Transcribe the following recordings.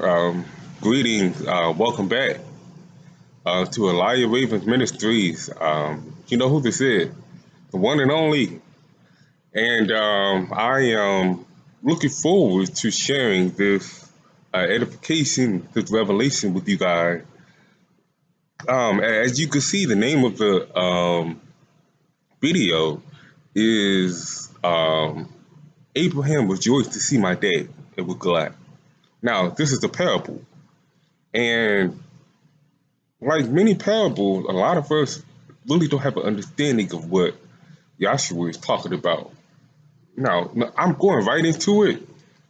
Um, Greetings. Welcome back to Elijah Ravens Ministries. You know who this is, the one and only. And I am looking forward to sharing this edification, this revelation with you guys. As you can see, the name of the video is Abraham rejoiced to see my day and was glad. Now, this is a parable. And like many parables, a lot of us really don't have an understanding of what Yahshua is talking about. Now, I'm going right into it.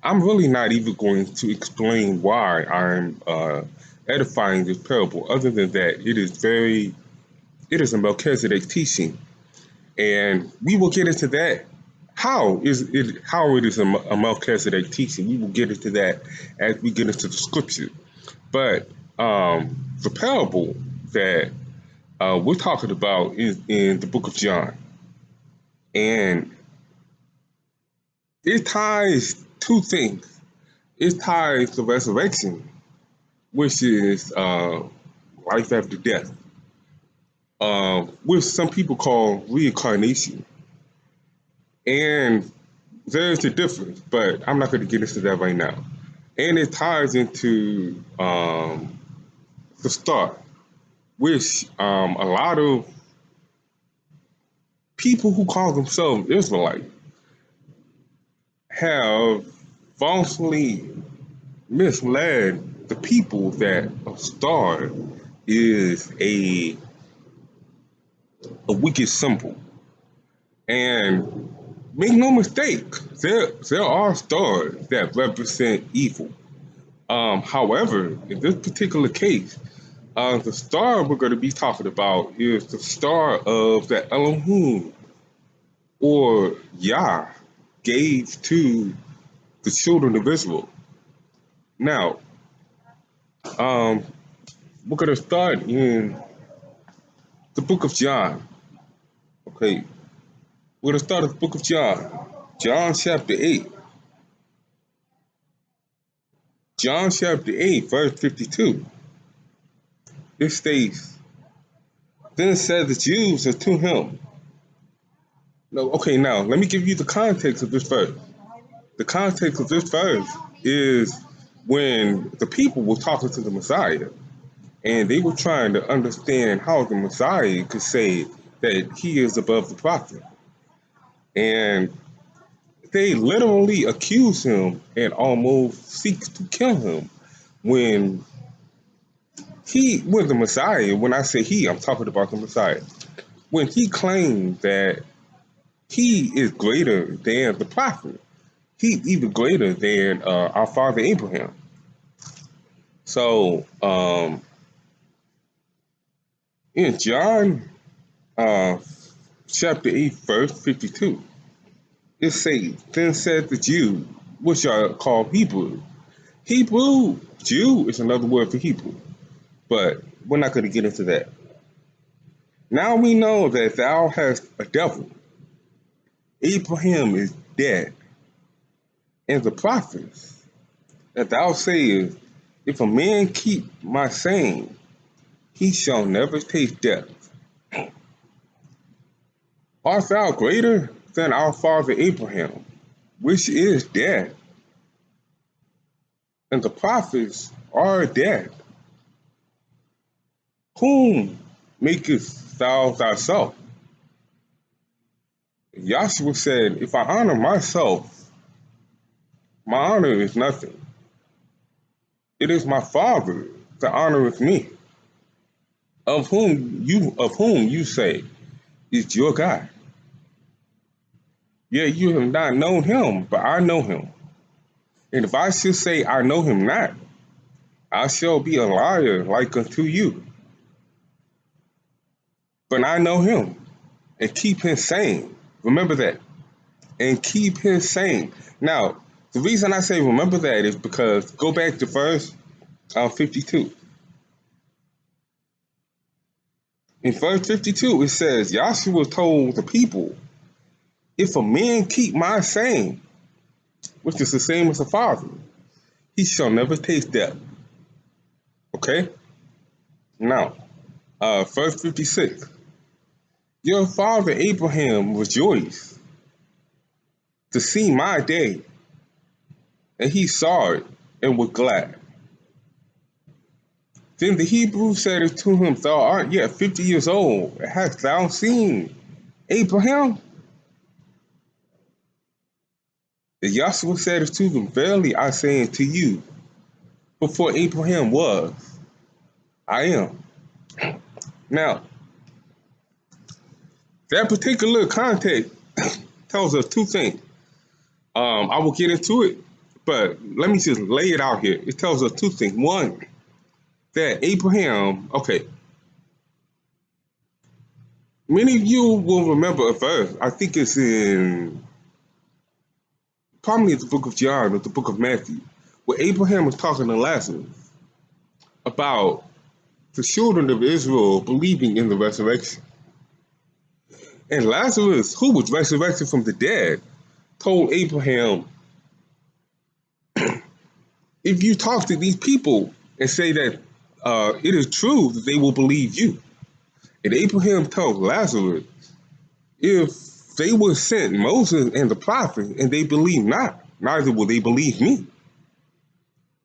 I'm really not even going to explain why I'm edifying this parable, other than that it is a Melchizedek teaching, and we will get into that. How it is a Melchizedek teaching? We will get into that as we get into the scripture. But the parable that we're talking about is in the book of John, and it ties two things. It ties the resurrection, which is life after death, which some people call reincarnation. And there's a difference, but I'm not going to get into that right now. And it ties into the start, which a lot of people who call themselves Israelites have falsely misled the people that a star is a wicked symbol. And make no mistake, there are stars that represent evil. However, in this particular case, the star we're going to be talking about is the star of that Elohim or Yah gave to the children of Israel. Now, um, we're going to start in the book of John. Okay, we're going to start at the book of John. John chapter 8. John chapter 8, verse 52. It states, Then said the Jews unto him. No, okay, now let me give you the context of this verse. The context of this verse is when the people were talking to the Messiah, and they were trying to understand how the Messiah could say that he is above the prophet. And they literally accuse him and almost seek to kill him when when the Messiah, when I say he, I'm talking about the Messiah, when he claimed that he is greater than the prophet, he even greater than our father Abraham. So in John uh, chapter 8, verse 52, it says, Then said the Jew, which are called Hebrew. Hebrew, Jew is another word for Hebrew, but we're not going to get into that. Now we know that thou hast a devil. Abraham is dead, and the prophets that thou sayest, If a man keep my saying, he shall never taste death. Art thou greater than our father Abraham, which is dead? And the prophets are dead. Whom makest thou thyself? Yahshua said, If I honor myself, my honor is nothing. It is my Father that honoreth me, of whom you say is your God. Yet you have not known him, but I know him. And if I should say I know him not, I shall be a liar like unto you. But I know him, and keep him sane. Remember that. And keep him sane. Now, the reason I say remember that is because go back to verse 52. In verse 52, it says, Yahshua told the people, If a man keep my saying, which is the same as the Father, he he shall never taste death. Okay? Now, verse 56. Your father Abraham rejoiced to see my day, and he saw it and was glad. Then the Hebrew said to him, Thou art yet 50 years old, and hast thou seen Abraham? And Yahshua said to them, Verily I say unto you, before Abraham was, I am. Now, that particular context tells us two things. I will get into it, but let me just lay it out here. It tells us two things. One, that Abraham, okay, many of you will remember a verse. I think it's in probably the book of John or the book of Matthew, where Abraham was talking to Lazarus about the children of Israel believing in the resurrection. And Lazarus, who was resurrected from the dead, told Abraham, if you talk to these people and say that it is true that they will believe you. And Abraham told Lazarus, if they were sent Moses and the prophets and they believe not, neither will they believe me.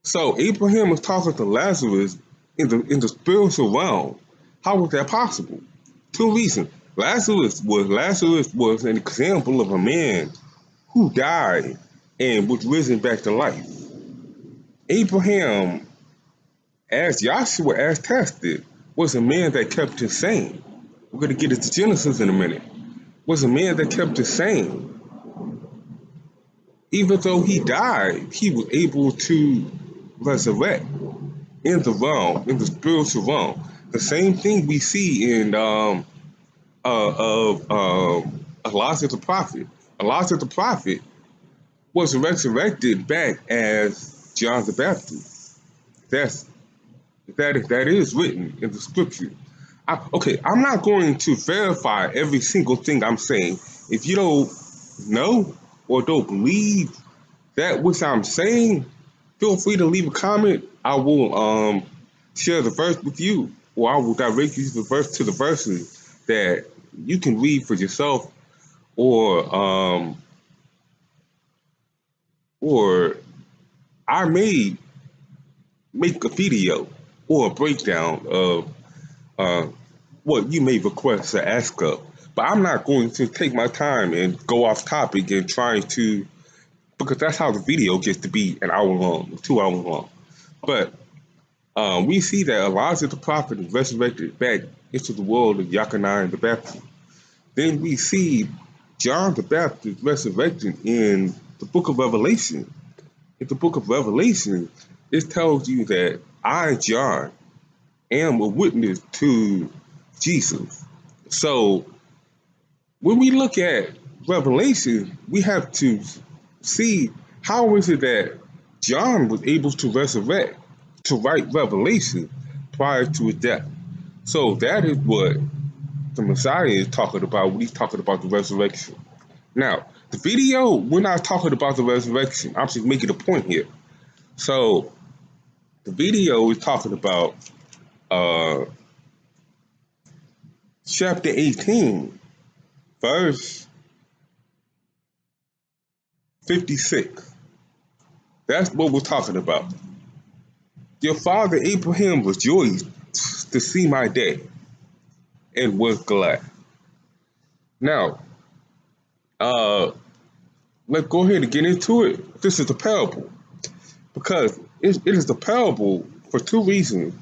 So Abraham was talking to Lazarus in the spiritual realm. How was that possible? Two reasons. Lazarus was an example of a man who died and was risen back to life. Abraham, as Yahshua as tested, was a man that kept us sane. We're going to get into Genesis in a minute. Was a man that kept us sane. Even though he died, he was able to resurrect in the realm, in the spiritual realm. The same thing we see in Elijah the prophet. Elijah the prophet was resurrected back as John the Baptist. That is written in the scripture. I'm not going to verify every single thing I'm saying. If you don't know or don't believe that which I'm saying, feel free to leave a comment. I will share the verse with you, or I will direct you to the verses that you can read for yourself, or I may make a video or a breakdown of what you may request or ask of. But I'm not going to take my time and go off topic and try to, because that's how the video gets to be an hour long, 2 hours long. But we see that Elijah the prophet is resurrected back into the world of Yahshua the Baptist. Then we see John the Baptist resurrected in the book of Revelation. In the book of Revelation, it tells you that I, John, am a witness to Jesus. So when we look at Revelation, we have to see how is it that John was able to resurrect, to write Revelation prior to his death. So that is what the Messiah is talking about when he's talking about the resurrection. Now, the video, we're not talking about the resurrection. I'm just making a point here. So the video is talking about chapter 18, verse 56. That's what we're talking about. Your father Abraham rejoiced to see my day and was glad. Now, let's go ahead and get into it. This is a parable, because it is the parable for two reasons.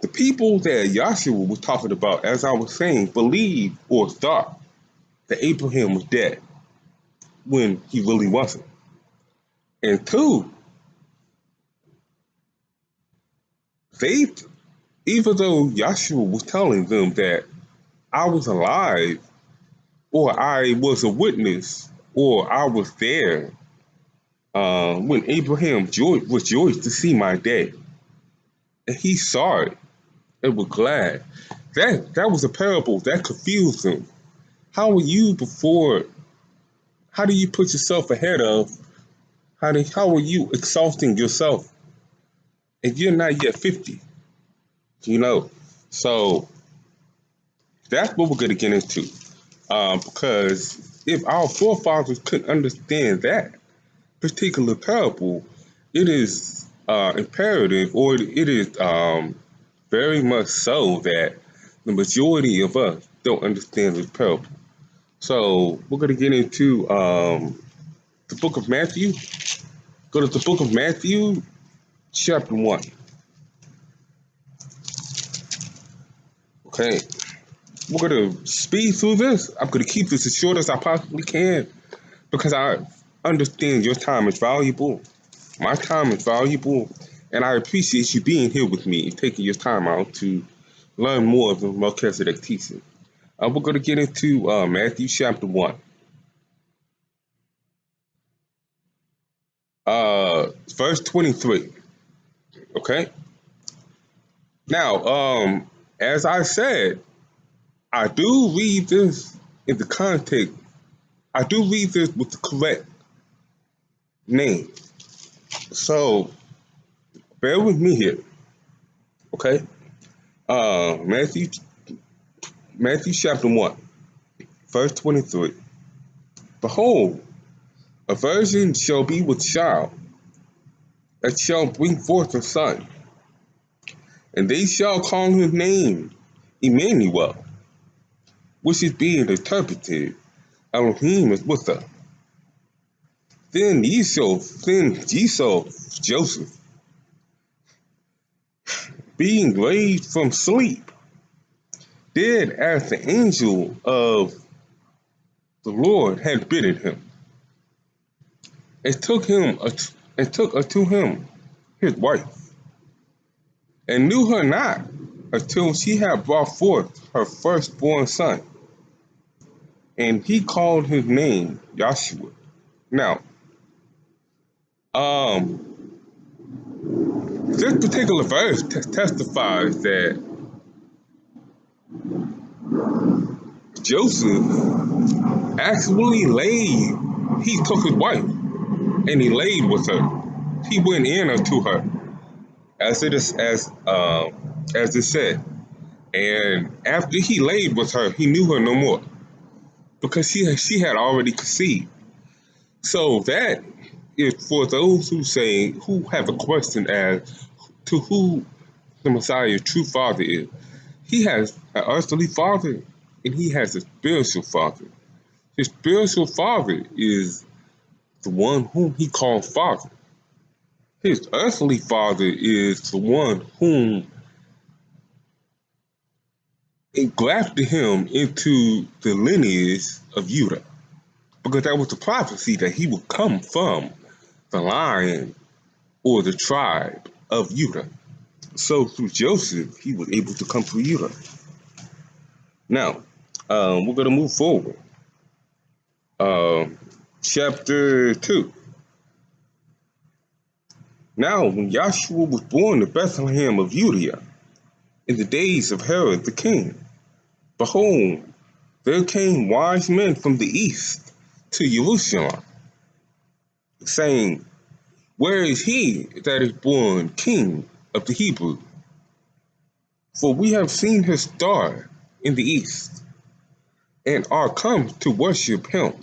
The people that Yahshua was talking about, as I was saying, believed or thought that Abraham was dead when he really wasn't. And two, they, even though Yahshua was telling them that I was alive, or I was a witness, or I was there when Abraham rejoiced to see my day, and he saw it and was glad. That was a parable that confused them. How do you put yourself ahead of How are you exalting yourself and you're not yet 50? You know, so that's what we're going to get into. Because if our forefathers couldn't understand that particular parable, it is imperative, or it is very much so, that the majority of us don't understand this parable. So we're going to get into the book of Matthew. Go to the book of Matthew, chapter 1. Okay. We're going to speed through this. I'm going to keep this as short as I possibly can because I understand your time is valuable. My time is valuable, and I appreciate you being here with me and taking your time out to learn more of the Melchizedek teaching. We're going to get into Matthew chapter 1. Verse 23. Okay? Now, as I said, I do read this in the context. I do read this with the correct name. So, bear with me here. Okay? Matthew chapter 1, verse 23. Behold, a virgin shall be with child, that shall bring forth a son, and they shall call his name Emmanuel, which is being interpreted, Elohim is with us. Then Joseph, being raised from sleep, did as the angel of the Lord had bidden him, and took unto him his wife, and knew her not until she had brought forth her firstborn son, and he called his name Yahshua. Now, this particular verse testifies that Joseph actually he took his wife and he laid with her. He went in unto her, as it said. And after he laid with her, he knew her no more, because she had already conceived. So that is for those who have a question as to who the Messiah's true father is. He has an earthly father and he has a spiritual father. His spiritual father is the one whom he called Father. His earthly father is the one whom engrafted him into the lineage of Judah, because that was the prophecy that he would come from the line or the tribe of Judah. So through Joseph, he was able to come through Judah. Now, we're going to move forward. Chapter 2. Now, when Yahshua was born in Bethlehem of Judea, in the days of Herod the king, behold, there came wise men from the east to Jerusalem, saying, Where is he that is born King of the Hebrews? For we have seen his star in the east, and are come to worship him.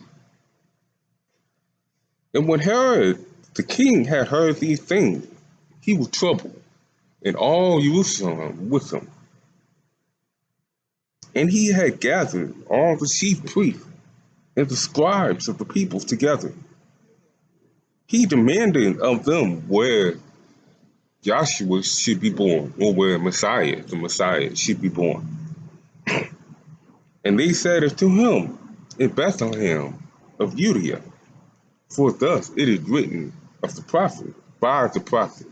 And when Herod the king had heard these things, he was troubled, and all Jerusalem with him. And he had gathered all the chief priests and the scribes of the people together. He demanded of them where Yahshua should be born, or where the Messiah, should be born. And they said unto him, In Bethlehem of Judea, for thus it is written of the prophet, by the prophet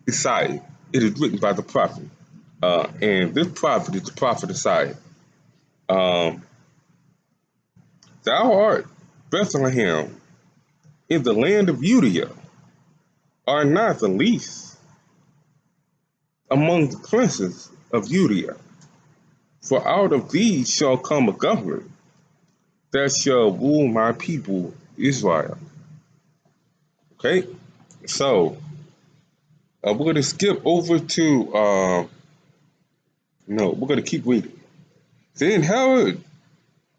Isaiah. It is written by the prophet. And this prophet is the prophet Isaiah. Thou art Bethlehem in the land of Judea, are not the least among the princes of Judea. For out of thee shall come a governor that shall rule my people Israel. Okay? So we're going to skip over to, no, we're going to keep reading. Then Herod,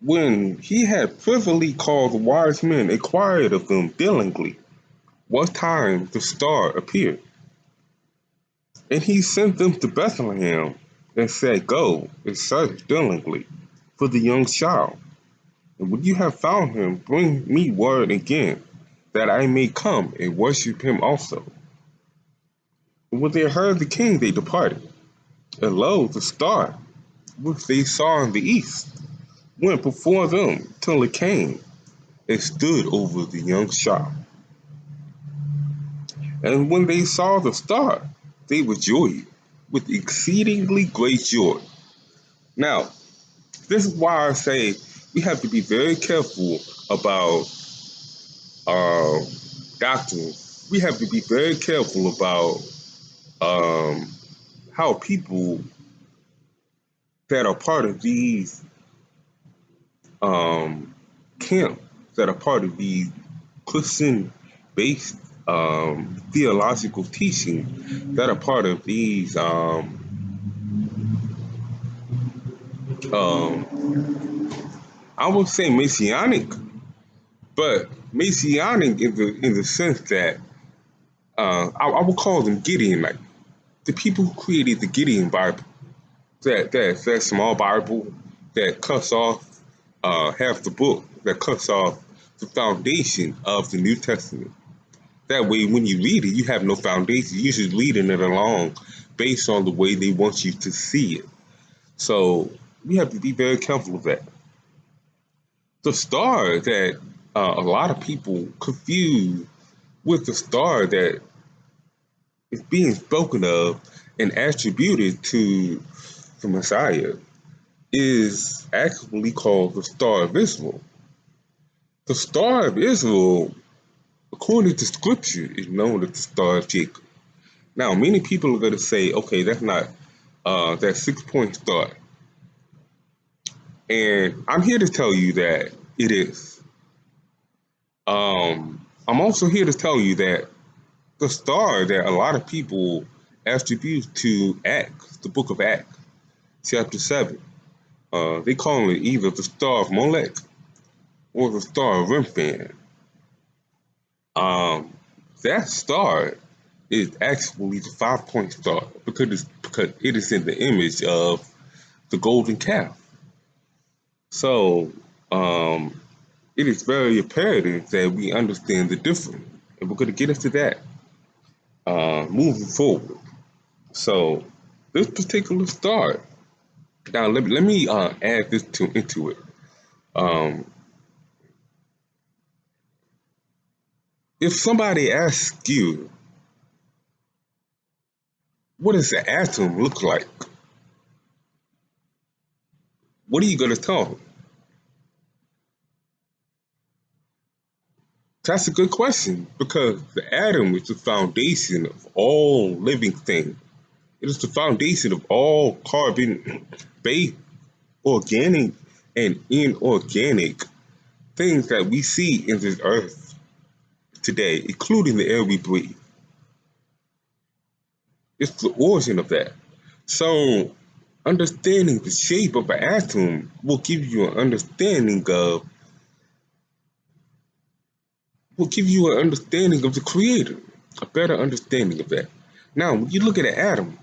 when he had privily called the wise men, inquired of them diligently what time the star appeared. And he sent them to Bethlehem and said, Go and search diligently for the young child. And when you have found him, bring me word again, that I may come and worship him also. And when they heard the king, they departed. And lo, the star, which they saw in the east, went before them till it came and stood over the young child. And when they saw the star, they were joyed with exceedingly great joy. Now, this is why I say we have to be very careful about uh, doctrine. We have to be very careful about um, how people that are part of these camps, that are part of these Christian-based theological teaching, that are part of these I would say messianic, but messianic in the sense that I would call them Gideonite. The people who created the Gideon Bible, that small Bible that cuts off half the book, that cuts off the foundation of the New Testament. That way, when you read it, you have no foundation. You're just reading it along based on the way they want you to see it. So we have to be very careful of that. The star that a lot of people confuse with the star that is being spoken of and attributed to the Messiah is actually called the Star of Israel. The Star of Israel, according to Scripture, is known as the Star of Jacob. Now, many people are going to say, okay, that's not that 6-point star. And I'm here to tell you that it is. I'm also here to tell you that the star that a lot of people attribute to Acts, the book of Acts, chapter 7, they call it either the Star of Molech or the Star of Remphan. That star is actually the 5-point star because it is in the image of the golden calf. So it is very imperative that we understand the difference, and we're going to get into that moving forward. So this particular star. Now let me add this into it. Um, if somebody asks you, what does an atom look like? What are you going to tell them? That's a good question because the atom is the foundation of all living things. It is the foundation of all carbon-based, organic, and inorganic things that we see in this earth today, including the air we breathe. It's the origin of that. So, understanding the shape of an atom will give you an understanding of the creator, a better understanding of that. Now, when you look at an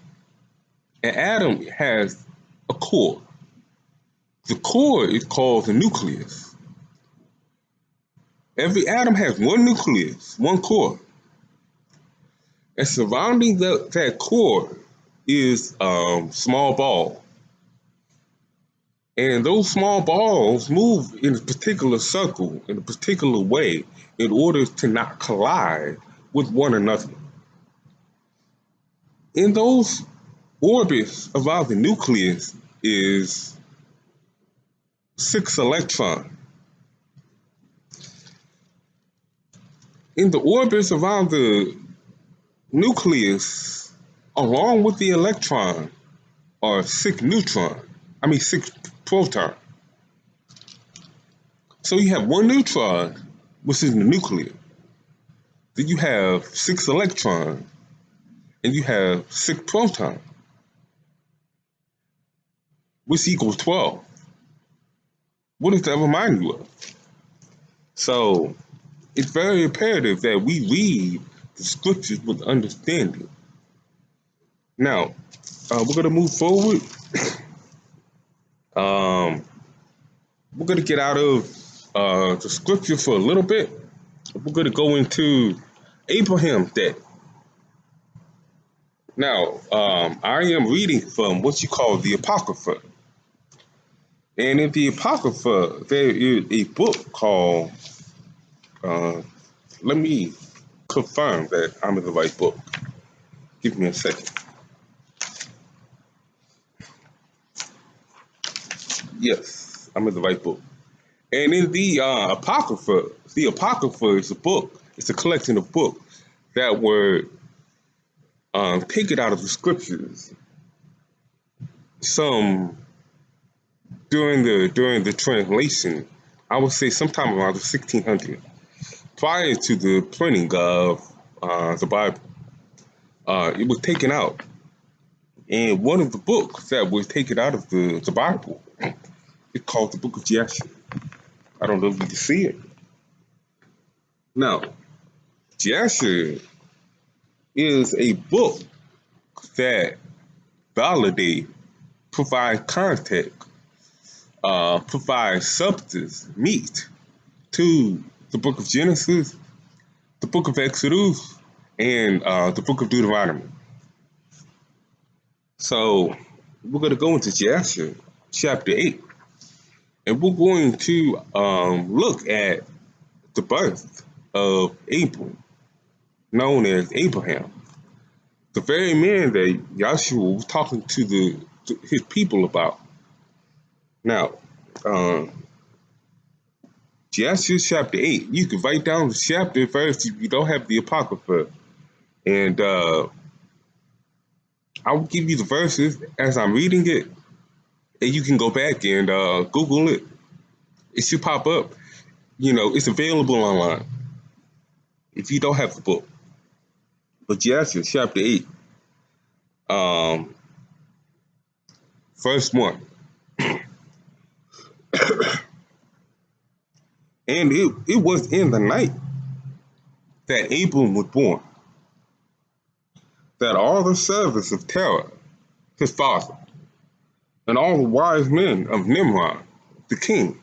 atom has a core. The core is called the nucleus. Every atom has one nucleus, one core. And surrounding that core is small ball. And those small balls move in a particular circle, in a particular way, in order to not collide with one another. In those orbits around the nucleus is 6 electrons. In the orbits around the nucleus, along with the electron, are 6 protons. So you have one neutron, which is the nucleus. then you have 6 electrons, and you have 6 protons, which equals 12. What does that remind you of? So it's very imperative that we read the scriptures with understanding. Now, we're going to move forward. We're going to get out of the scripture for a little bit. We're going to go into Abraham's day. Now, I am reading from what you call the Apocrypha. And in the Apocrypha, there is a book called, let me confirm that I'm in the right book. Give me a second. Yes, I'm in the right book. And in the Apocrypha is a book. It's a collection of books that were taken out of the scriptures. Some during the translation, I would say sometime around the 1600s, prior to the printing of the Bible. It was taken out. And one of the books that was taken out of the Bible is called the Book of Yahshua. I don't know if you can see it. Now, Yahshua is a book that validates, provides context, provides substance, meat to the book of Genesis, the book of Exodus, and the book of Deuteronomy. So we're going to go into Yahshua chapter 8, and we're going to look at the birth of Abram, known as Abraham, the very man that Yahshua was talking to his people about. Now, Yahshua chapter 8, you can write down the chapter verse if you don't have the Apocrypha, and I will give you the verses as I'm reading it, and you can go back and Google it. It should pop up. You know, it's available online if you don't have the book. But Yahshua chapter 8, verse 1. And it was in the night that Abram was born, that all the servants of Terah, his father, and all the wise men of Nimrod, the king,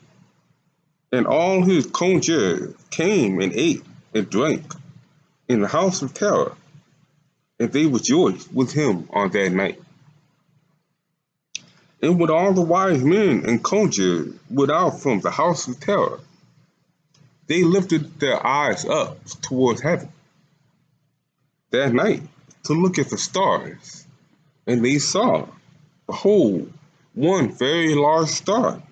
and all his conjurers came and ate and drank in the house of Terah, and they rejoiced with him on that night. And with all the wise men and conjurers without from the house of Terah, they lifted their eyes up towards heaven that night to look at the stars, and they saw, behold, one very large star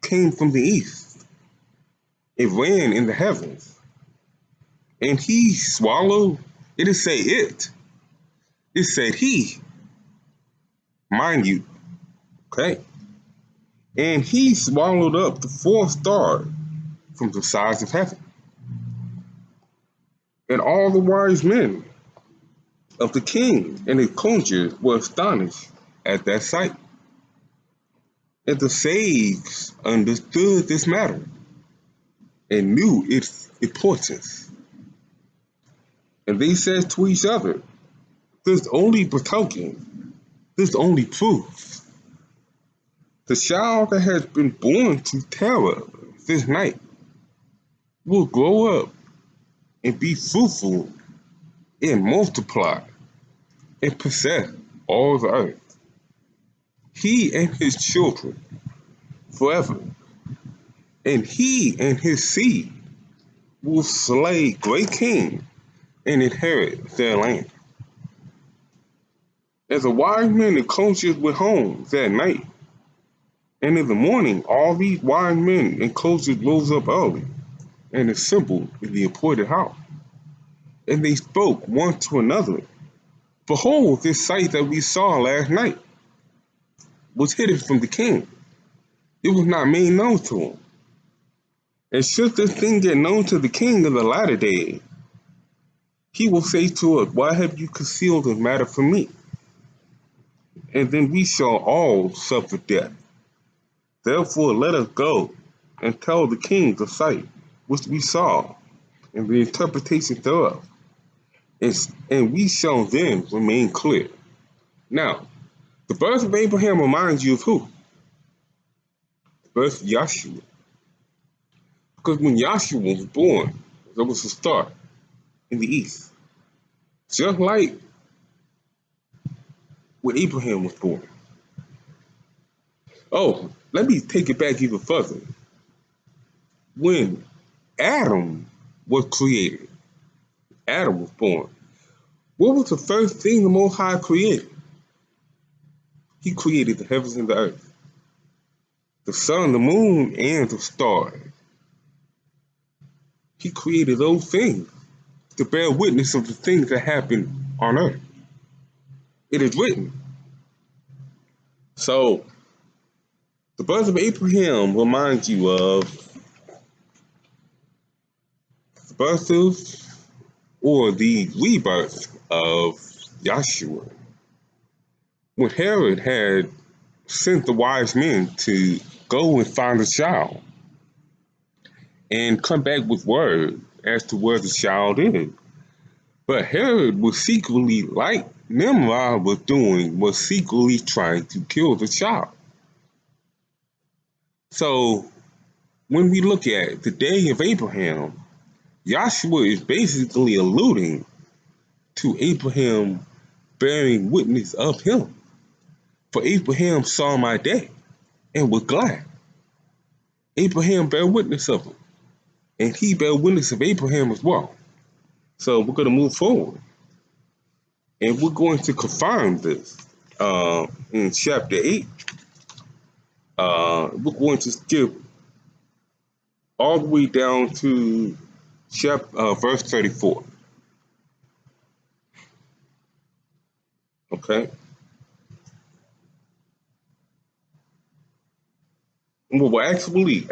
came from the east. It ran in the heavens, and he swallowed. It didn't say it. It said he. Mind you, okay? And he swallowed up the 4 stars from the sides of heaven. And all the wise men of the king and his conjurers were astonished at that sight. And the sages understood this matter and knew its importance. And they said to each other, this only betoken, this only proves the child that has been born to Terah this night will grow up and be fruitful and multiply and possess all the earth, he and his children forever, and he and his seed will slay great kings and inherit their land. As the wise men and coaches went home that night, and in the morning all these wise men and coaches rose up early and assembled in the appointed house. And they spoke one to another, behold, this sight that we saw last night was hidden from the king. It was not made known to him. And should this thing get known to the king of the latter days, He will say to us, why have you concealed the matter from me? And then we shall all suffer death. Therefore let us go and tell the king the sight which we saw, and the interpretation thereof, and we shall then remain clear. Now, the birth of Abraham reminds you of who? The birth of Yahshua. Because when Yahshua was born, there was a star in the east. Just like when Abraham was born. Oh, let me take it back even further. When Adam was created, Adam was born, what was the first thing the Most High created? He created the heavens and the earth, the sun, the moon, and the stars. He created those things to bear witness of the things that happen on earth. It is written. So, the birth of Abraham reminds you of the birth of, or the rebirth of Yahshua. When Herod had sent the wise men to go and find a child and come back with word as to where the child is. But Herod was secretly, like Nimrod was doing, was secretly trying to kill the child. So when we look at the day of Abraham, Yahshua is basically alluding to Abraham bearing witness of him. For Abraham saw my day and was glad. Abraham bare witness of him, and he bare witness of Abraham as well. So we're going to move forward, and we're going to confirm this in chapter 8. We're going to skip all the way down to verse 34. Okay? Well, actually,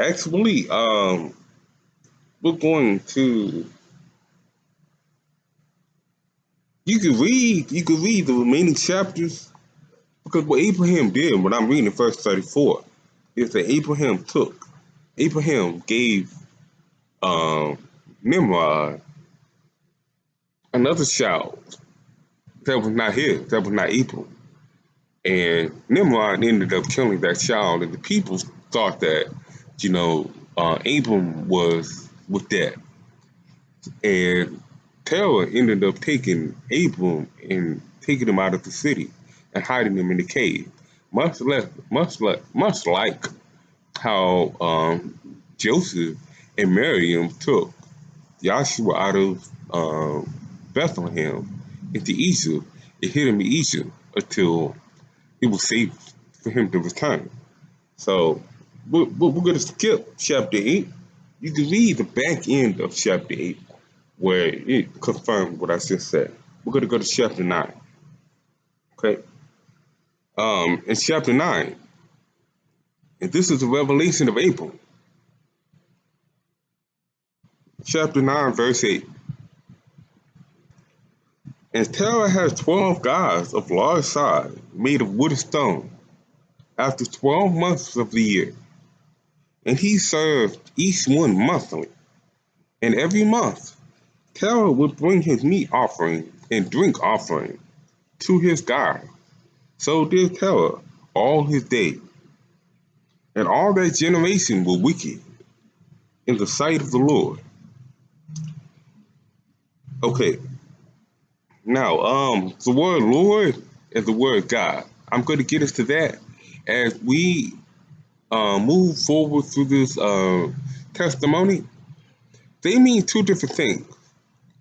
we're going to. You can read the remaining chapters, because what Abraham did, when I'm reading verse 34, is that Abraham gave Nimrod another child that was not his, that was not Abram. And Nimrod ended up killing that child, and the people thought that, Abram was dead. And Terah ended up taking Abram and taking him out of the city and hiding him in the cave, much like how Joseph and Miriam took Yahshua out of Bethlehem into Egypt and hid him in Egypt until it was safe for him to return. So we're going to skip chapter 8. You can read the back end of chapter 8 where it confirms what I just said. We're going to go to chapter 9. Okay? In chapter 9, and this is the revelation of Abram. Chapter 9, verse 8. And Terah has 12 gods of large size, made of wood and stone, after 12 months of the year. And he served each one monthly. And every month, Terah would bring his meat offering and drink offering to his God. So did Terah all his days. And all that generation were wicked in the sight of the Lord. Okay. Now, the word Lord and the word God. I'm going to get into that as we move forward through this testimony. They mean two different things.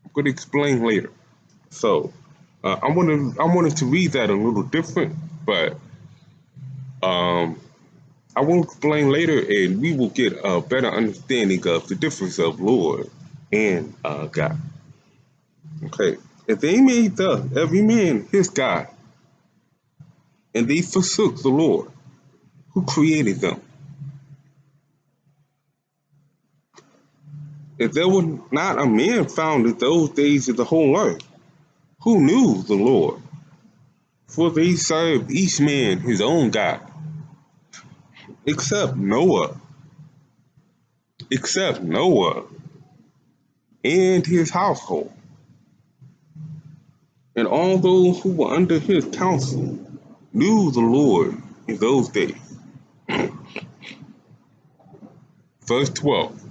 I'm going to explain later. So, I wanted to read that a little different, but I will explain later, and we will get a better understanding of the difference of Lord and God. Okay, and they made every man his God, and they forsook the Lord who created them. If there was not a man found in those days of the whole earth, who knew the Lord? For they served each man his own God, except Noah, except Noah and his household, and all those who were under his counsel knew the Lord in those days. Verse 12.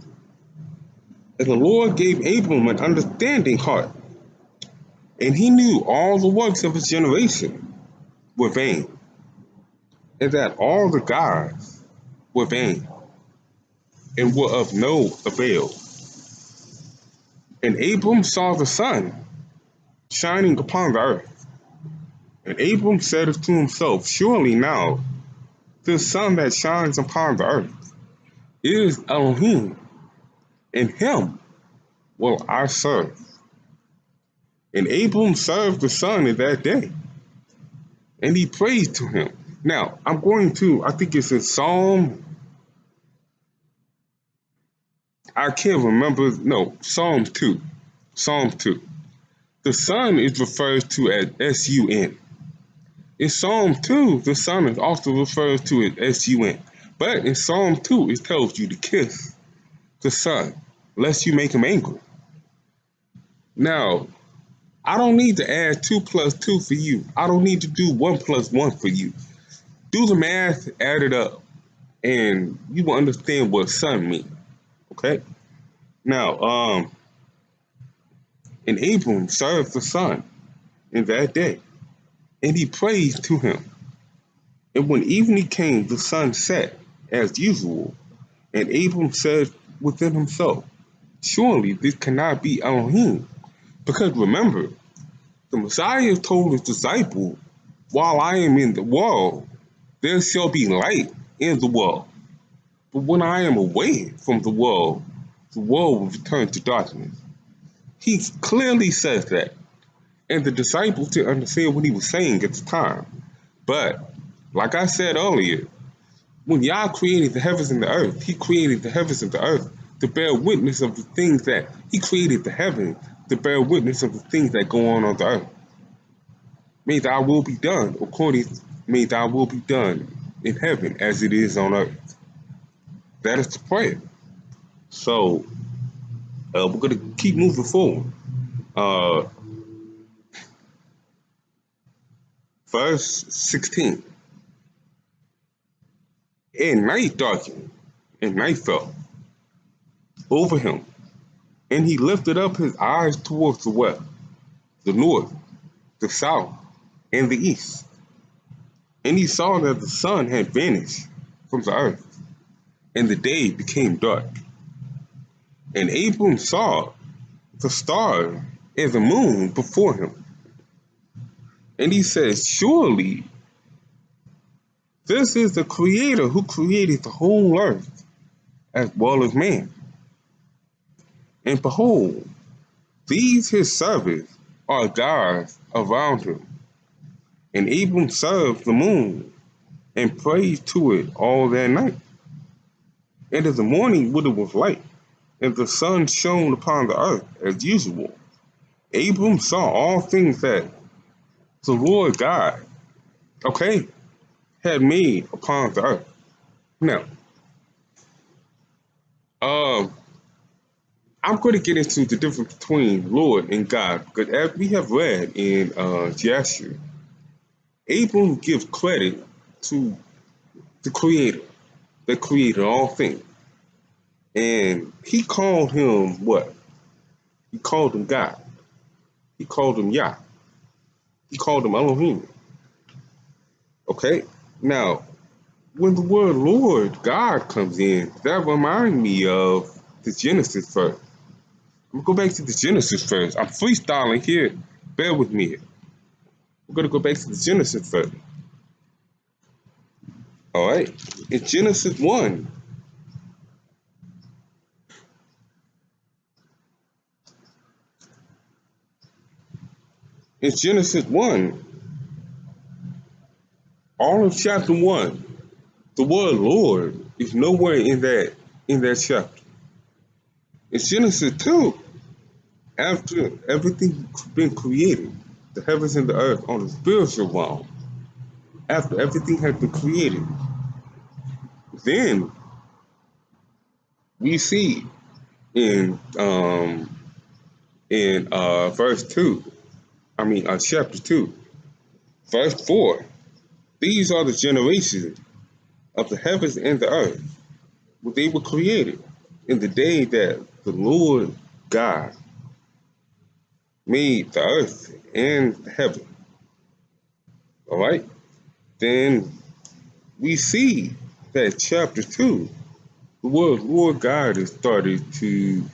And the Lord gave Abram an understanding heart, and he knew all the works of his generation were vain, and that all the gods were vain, and were of no avail. And Abram saw the sun shining upon the earth, and Abram said to himself, surely now the sun that shines upon the earth is Elohim, and him will I serve. And Abram served the sun in that day, and he prayed to him. Now, I think it's in I can't remember, no, Psalm 2. Psalm 2. The sun is referred to as S-U-N. In Psalm 2, the sun is also referred to as S-U-N. But in Psalm 2, it tells you to kiss the sun, lest you make him angry. Now, I don't need to add 2 plus 2 for you. I don't need to do 1 plus 1 for you. Do the math, add it up, and you will understand what sun means. Okay? Now, and Abram served the sun in that day, and he prayed to him. And when evening came, the sun set as usual, and Abram said within himself, surely this cannot be Elohim. Because remember, the Messiah told his disciple, while I am in the world, there shall be light in the world. But when I am away from the world will return to darkness. He clearly says that. And the disciples didn't understand what he was saying at the time. But, like I said earlier, when Yah created the heavens and the earth, he created the heavens and the earth to bear witness of the things that he created the heavens to bear witness of the things that go on the earth. May thy will be done may thy will be done in heaven as it is on earth. That is the prayer. So we're going to keep moving forward. Verse 16. And night darkened, and night fell over him, and he lifted up his eyes towards the west, the north, the south, and the east. And he saw that the sun had vanished from the earth, and the day became dark. And Abram saw the stars and the moon before him. And he said, surely this is the Creator who created the whole earth as well as man. And behold, these his servants are gods around him. And Abram served the moon and prayed to it all that night. And in the morning when it was light, and the sun shone upon the earth as usual, Abram saw all things that the Lord God, had made upon the earth. Now, I'm going to get into the difference between Lord and God, because as we have read in Yahshua, Abram gives credit to the Creator that created all things. And he called him what? He called him God. He called him Yah. He called him Elohim. Okay? Now, when the word Lord, God comes in, that reminds me of the Genesis verse. I'm going to go back to the Genesis verse. I'm freestyling here. Bear with me here. We're going to go back to the Genesis verse. All right? In Genesis 1, all of chapter 1, the word Lord is nowhere in that chapter. In Genesis 2, after everything's been created, the heavens and the earth on the spiritual realm, after everything has been created, then we see in verse 2, chapter 2, verse 4, these are the generations of the heavens and the earth, where they were created in the day that the Lord God made the earth and the heaven. All right? Then we see that chapter 2, the word Lord God is started to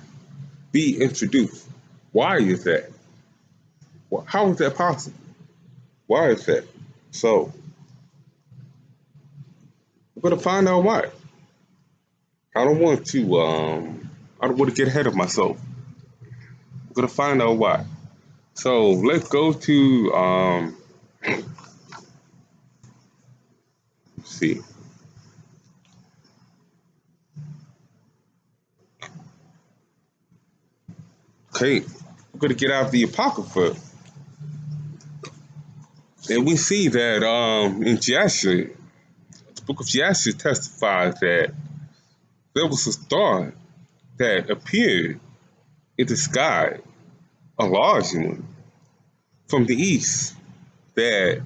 be introduced. Why is that? How is that possible? Why is that? So, we're going to find out why. I don't want to, I don't want to get ahead of myself. We're going to find out why. So, let's go to, let's see. Okay, we're going to get out the Apocrypha. And we see that in Yahshua, the book of Yahshua testifies that there was a star that appeared in the sky, a large one, from the east that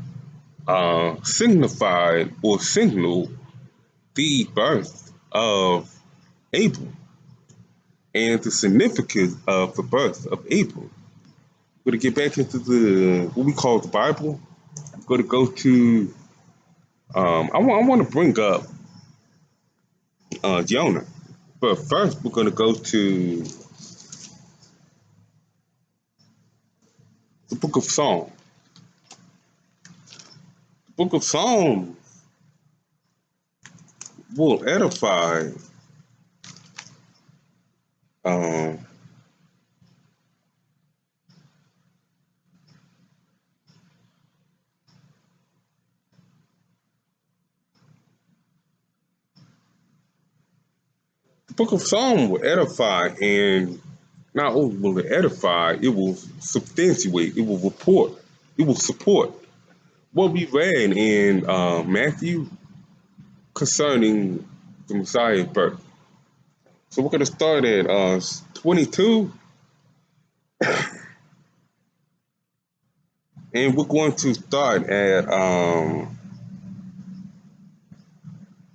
signified or signaled the birth of Abel and the significance of the birth of Abel. We're going to get back into what we call the Bible. I'm going to go to, I want to bring up Jonah. But first, we're going to go to the book of Psalms. The book of Psalms will edify um, the book of Psalms will edify, and not only will it edify, it will substantiate, it will report, it will support what we read in Matthew concerning the Messiah's birth. So we're going to start at 22, and we're going to start at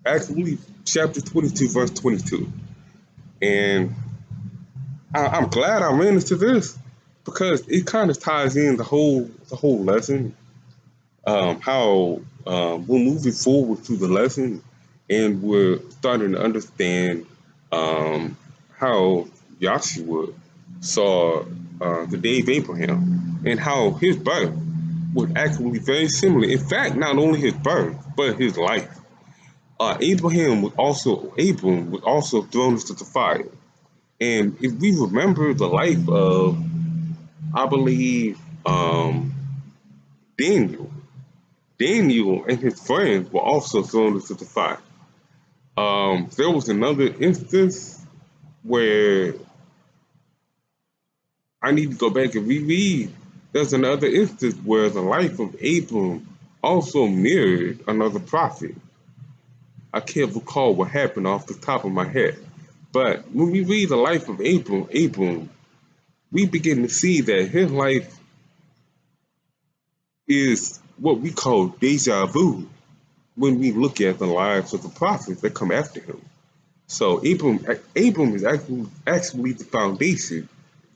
actually chapter 22, verse 22. And I'm glad I ran into this because it kind of ties in the whole lesson. How we're moving forward through the lesson, and we're starting to understand how Yahshua saw the day of Abraham and how his birth was actually very similar. In fact, not only his birth but his life. Abram was also thrown into the fire. And if we remember the life of, I believe, Daniel, Daniel and his friends were also thrown into the fire. There was another instance where I need to go back and reread. There's another instance where the life of Abram also mirrored another prophet. I can't recall what happened off the top of my head. But when we read the life of Abram, we begin to see that his life is what we call deja vu when we look at the lives of the prophets that come after him. So Abram is actually the foundation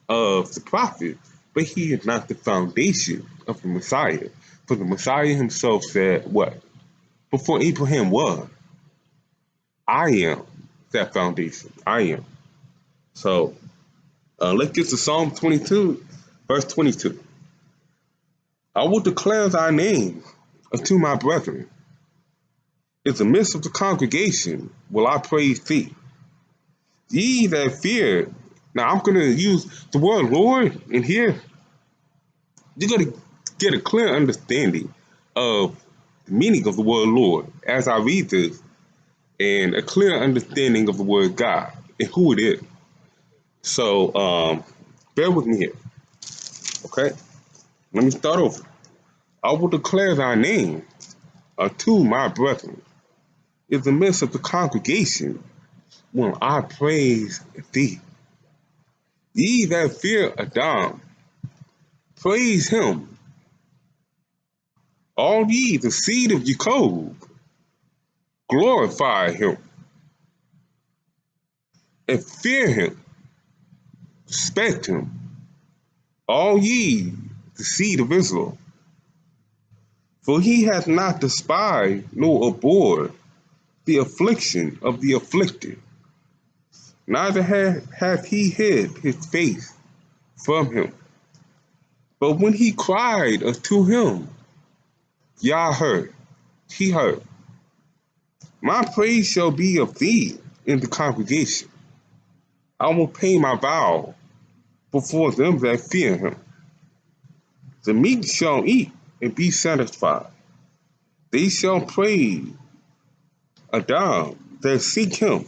of the prophet, but he is not the foundation of the Messiah. For the Messiah himself said, what? Before Abraham was, I am that foundation. I am. So let's get to Psalm 22, verse 22. I will declare thy name unto my brethren. In the midst of the congregation will I praise thee. Ye that fear. Now I'm going to use the word Lord in here. You're going to get a clear understanding of the meaning of the word Lord as I read this, and a clear understanding of the word God and who it is. So bear with me here, okay? Let me start over. I will declare thy name unto my brethren in the midst of the congregation when I praise thee. Ye that fear Adam, praise him. All ye the seed of Jacob, glorify him and fear him, respect him. All ye the seed of Israel, for he hath not despised nor abhorred the affliction of the afflicted, neither hath he hid his face from him. But when he cried unto him, Yah heard, he heard. My praise shall be of thee in the congregation. I will pay my vow before them that fear him. The meek shall eat and be satisfied. They shall praise Adam that seek him.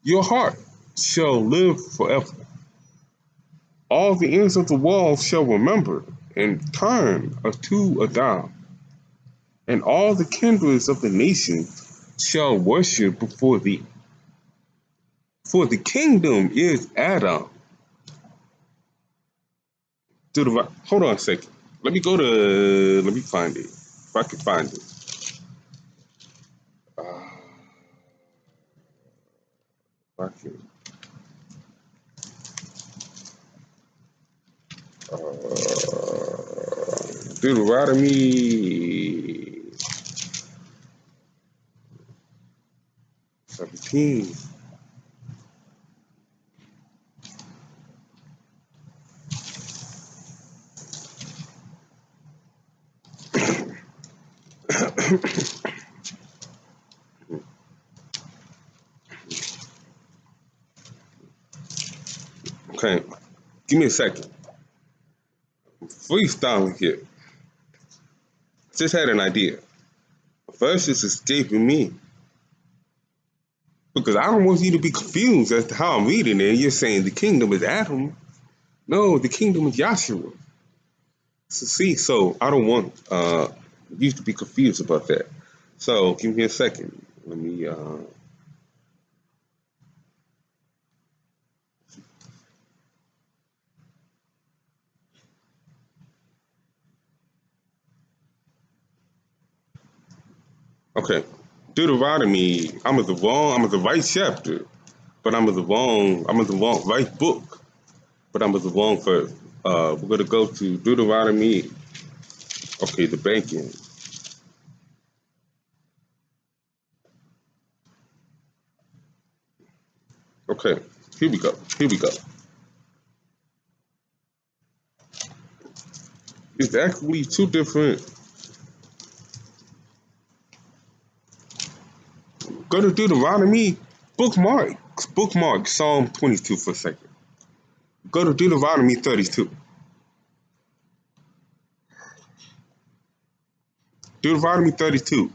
Your heart shall live forever. All the ends of the world shall remember and turn unto Adam, and all the kindreds of the nations shall worship before thee. For the kingdom is Adam. Hold on a second. Let me find it. If I can find it. If I can. Deuteronomy 17. Okay, give me a second. Freestyling here. Just had an idea. First, it's escaping me because I don't want you to be confused as to how I'm reading it. You're saying the kingdom is Adam. No, the kingdom is Yahshua. So I don't want you to be confused about that. So give me a second. Let me. Okay, Deuteronomy. I'm at the right chapter, but I'm at the wrong right book, but I'm at the wrong verse. We're gonna go to Deuteronomy. Okay, the banking. Okay, here we go. Here we go. It's actually two different. Go to Deuteronomy, bookmark Psalm 22 for a second. Go to Deuteronomy 32. Deuteronomy 32,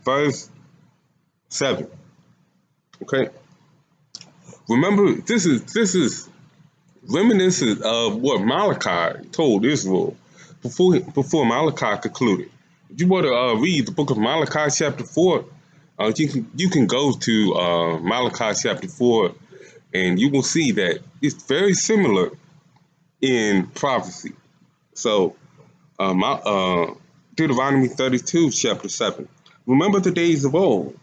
verse 7. Okay. Remember, this is reminiscent of what Malachi told Israel before Malachi concluded. If you want to read the book of Malachi chapter 4, you can go to Malachi chapter 4, and you will see that it's very similar in prophecy. So, Deuteronomy 32, chapter 7. Remember the days of old.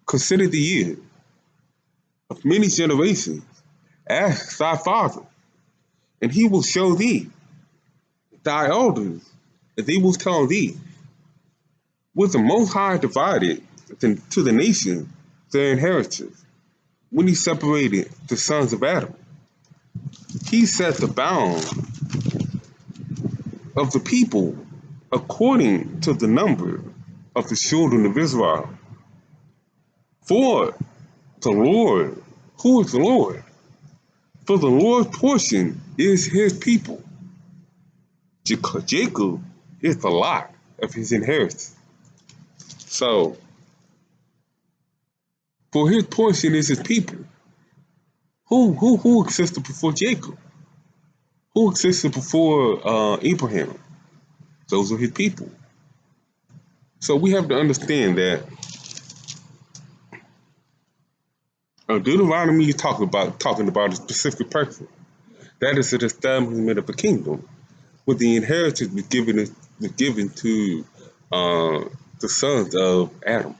Consider the years of many generations. Ask thy father, and he will show thee thy elders, and they will tell thee. Was the Most High divided to the nation their inheritance when he separated the sons of Adam? He set the bound of the people according to the number of the children of Israel. For the Lord, who is the Lord? For the Lord's portion is his people. Jacob is the lot of his inheritance. So, for his portion is his people. Who existed before Jacob? Who existed before Abraham? Those are his people. So we have to understand that Deuteronomy is talking about a specific person. That is the establishment of a kingdom, where the inheritance was given to the sons of Adam.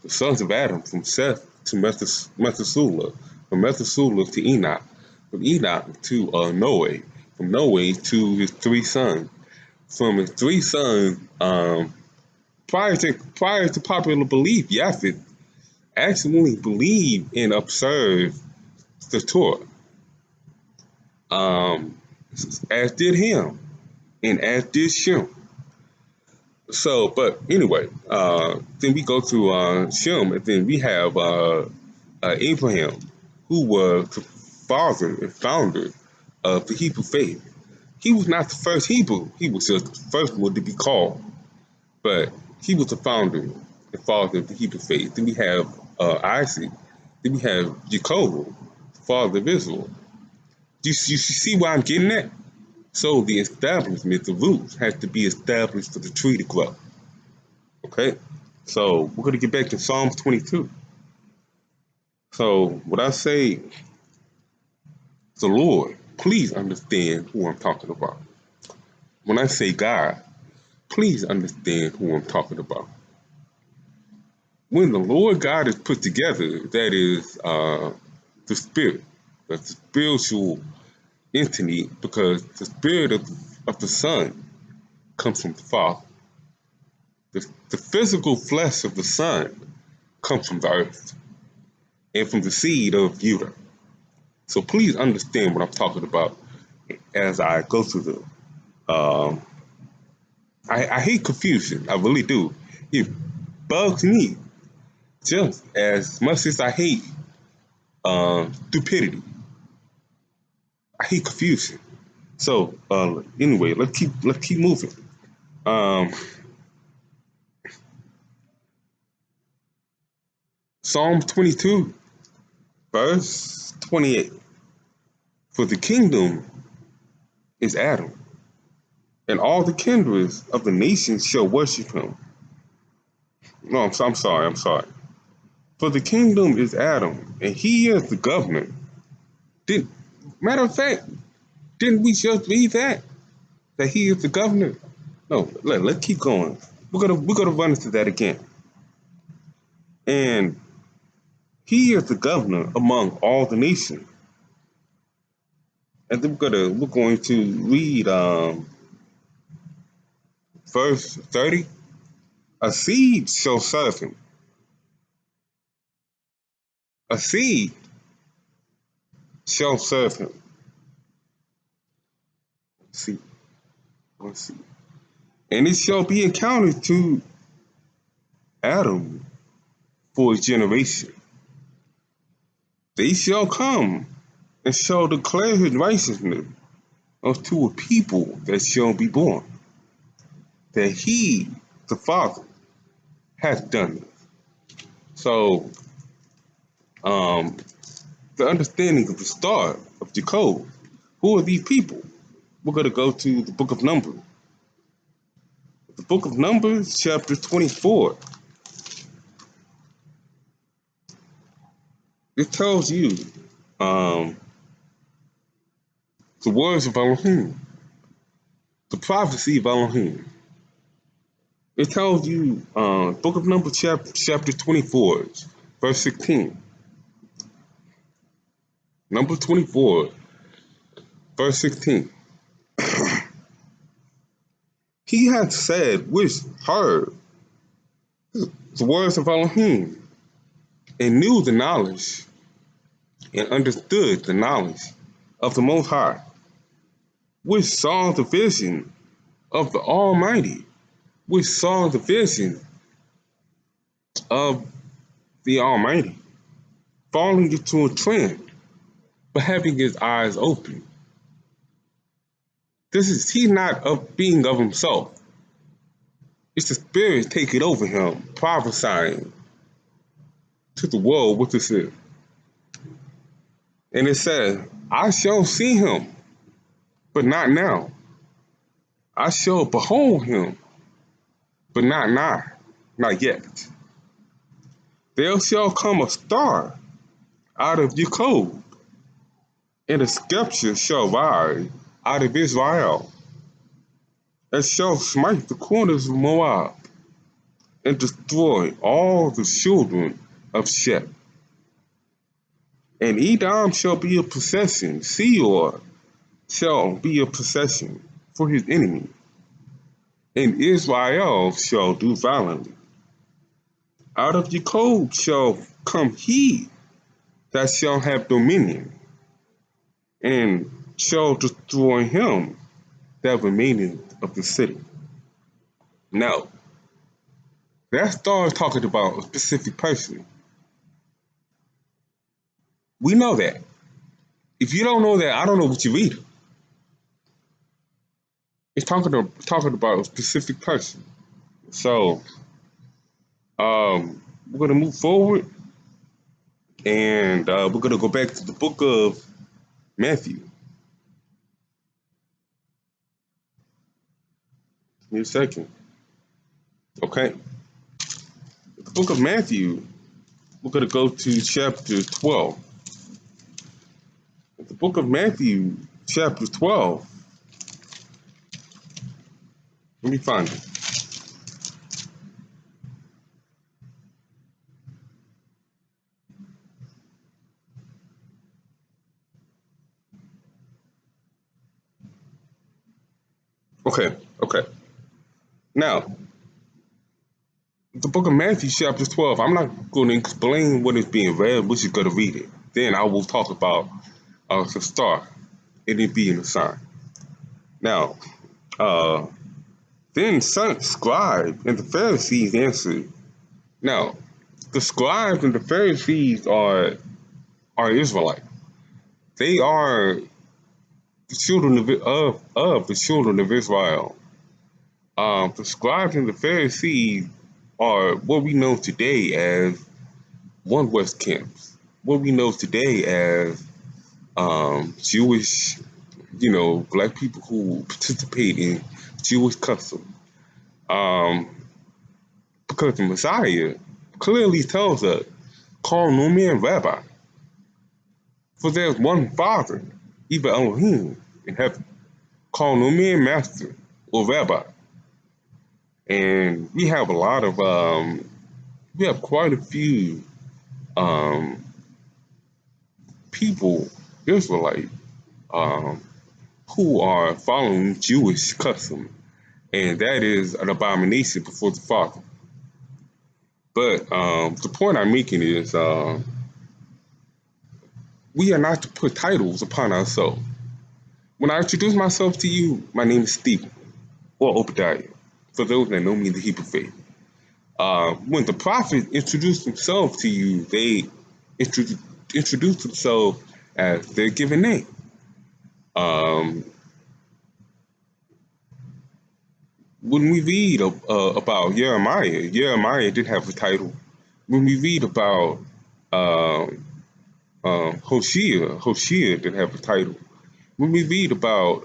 The sons of Adam, from Seth to Methuselah, from Methuselah to Enoch, from Enoch to Noah, from Noah to his three sons, from his three sons. Prior to popular belief, Japhet actually believed and observed the Torah, as did Ham, and as did Shem. So, but anyway, then we go to Shem, and then we have Abraham, who was the father and founder of the Hebrew faith. He was not the first Hebrew; he was just the first one to be called, but he was the founder and father of the Hebrew faith. Then we have Isaac. Then we have Jacob, the father of Israel. You see where I'm getting at? So the establishment, the roots, has to be established for the tree to grow. Okay? So we're going to get back to Psalms 22. So when I say the Lord, please understand who I'm talking about. When I say God, please understand who I'm talking about. When the Lord God is put together, that is the Spirit, that's the spiritual entity, because the Spirit of the Son comes from the Father. The physical flesh of the Son comes from the earth and from the seed of Judah. So please understand what I'm talking about as I go through the. I hate confusion. I really do. It bugs me just as much as I hate stupidity. I hate confusion. So anyway, let's keep moving. Um, Psalm 22, verse 28. For the kingdom is Adam, and all the kindreds of the nations shall worship him. No, I'm sorry. I'm sorry. For the kingdom is Adam, and he is the governor. Did Matter of fact, didn't we just read that he is the governor? No, let's keep going. We're gonna run into that again. And he is the governor among all the nations. And then we're going to read verse 30. A seed shall serve him. A seed shall serve him. See, let's see. And it shall be accounted to Adam for his generation. They shall come and shall declare his righteousness unto a people that shall be born, that he, the Father, hath done it. So, the understanding of the start of Jacob, who are these people? We're going to go to the book of Numbers. The book of Numbers, chapter 24. It tells you the words of Elohim, the prophecy of Elohim. It tells you, book of Numbers, chapter 24, verse 16. Number 24, verse 16. He hath said, which heard the words of Elohim, and knew the knowledge, and understood the knowledge of the Most High, which saw the vision of the Almighty, which saw the vision of the Almighty, falling into a trance, but having his eyes open. He's not of being of himself. It's the Spirit taking over him, prophesying to the world what this is. And it says, I shall see him, but not now. I shall behold him, but not now, not yet. There shall come a star out of Jacob, and a scepter shall rise out of Israel, and shall smite the corners of Moab, and destroy all the children of Sheth. And Edom shall be a possession, Seir shall be a possession for his enemy, and Israel shall do violently. Out of Jacob shall come he that shall have dominion, and shall destroy him that remaineth of the city. Now, that star is talking about a specific person. We know that. If you don't know that, I don't know what you read. It's talking about a specific person. So, we're going to move forward, and we're going to go back to the book of Matthew. Give me a second. Okay. The book of Matthew, we're going to go to chapter 12. The book of Matthew, chapter 12. Let me find it. Okay. Now, the book of Matthew, chapter 12, I'm not going to explain what is being read, but you're going to read it. Then I will talk about the star and it being a sign. Now, then some scribe and the Pharisees answered. Now, the scribes and the Pharisees are Israelites. They are the children of the children of Israel. The scribes and the Pharisees are what we know today as one West camps. What we know today as Jewish, black people who participate in Jewish custom. Because the Messiah clearly tells us, call no man rabbi, for there's one Father, even Elohim in heaven. Call no man master or rabbi. And we have a lot of, we have quite a few people, Israelite, who are following Jewish custom, and that is an abomination before the Father. But the point I'm making is we are not to put titles upon ourselves. When I introduce myself to you, my name is Stephen, or Obadiah, for those that know me in the Hebrew faith. When the prophet introduced himself to you, they introduced themselves as their given name. When we read about Jeremiah did have a title. When we read about Hosea did have a title. When we read about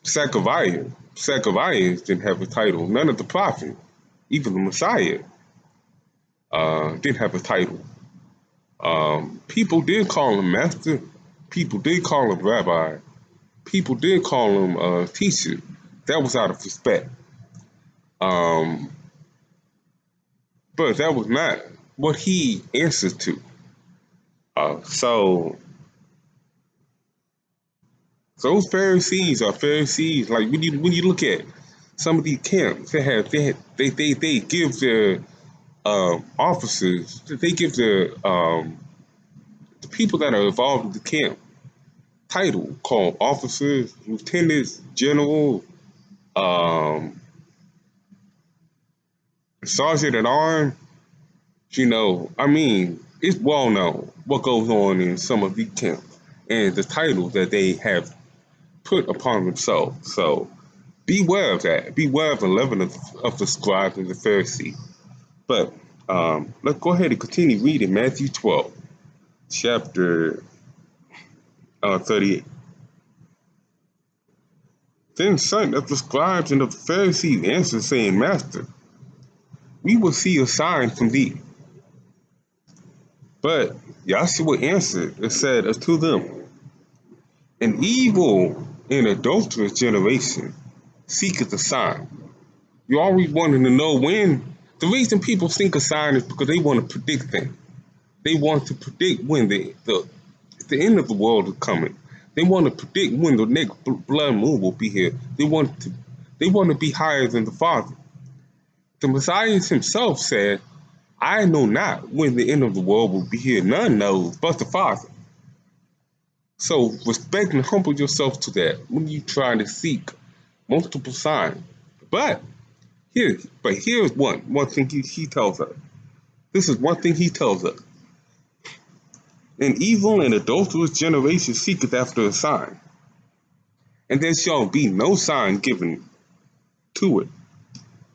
Zechariah didn't have a title. None of the prophets, even the Messiah, didn't have a title. People did call him master. People did call him rabbi. People did call him teacher. That was out of respect. But that was not what he answered to. So those Pharisees are Pharisees. Like when you look at some of these camps, they give their officers, they give their the people that are involved in the camp title called officers, lieutenants, general, sergeant at arms. It's well known what goes on in some of these camps and the titles that they have put upon themselves. So beware of that. Beware of the leaven of the scribes and the Pharisees. But let's go ahead and continue reading Matthew 12, chapter 38. Then certain of the scribes and of the Pharisees answered, saying, Master, we will see a sign from thee. But Yahshua answered and said unto them, An evil and adulterous generation seeketh a sign. You always wanting to know when. The reason people think a sign is because they want to predict things. They want to predict when the end of the world is coming. They want to predict when the next blood moon will be here. They want to be higher than the Father. The Messiah himself said, I know not when the end of the world will be here. None knows but the Father. So respect and humble yourself to that when you try to seek multiple signs. But here's one thing he tells us. This is one thing he tells us. An evil and adulterous generation seeketh after a sign, and there shall be no sign given to it,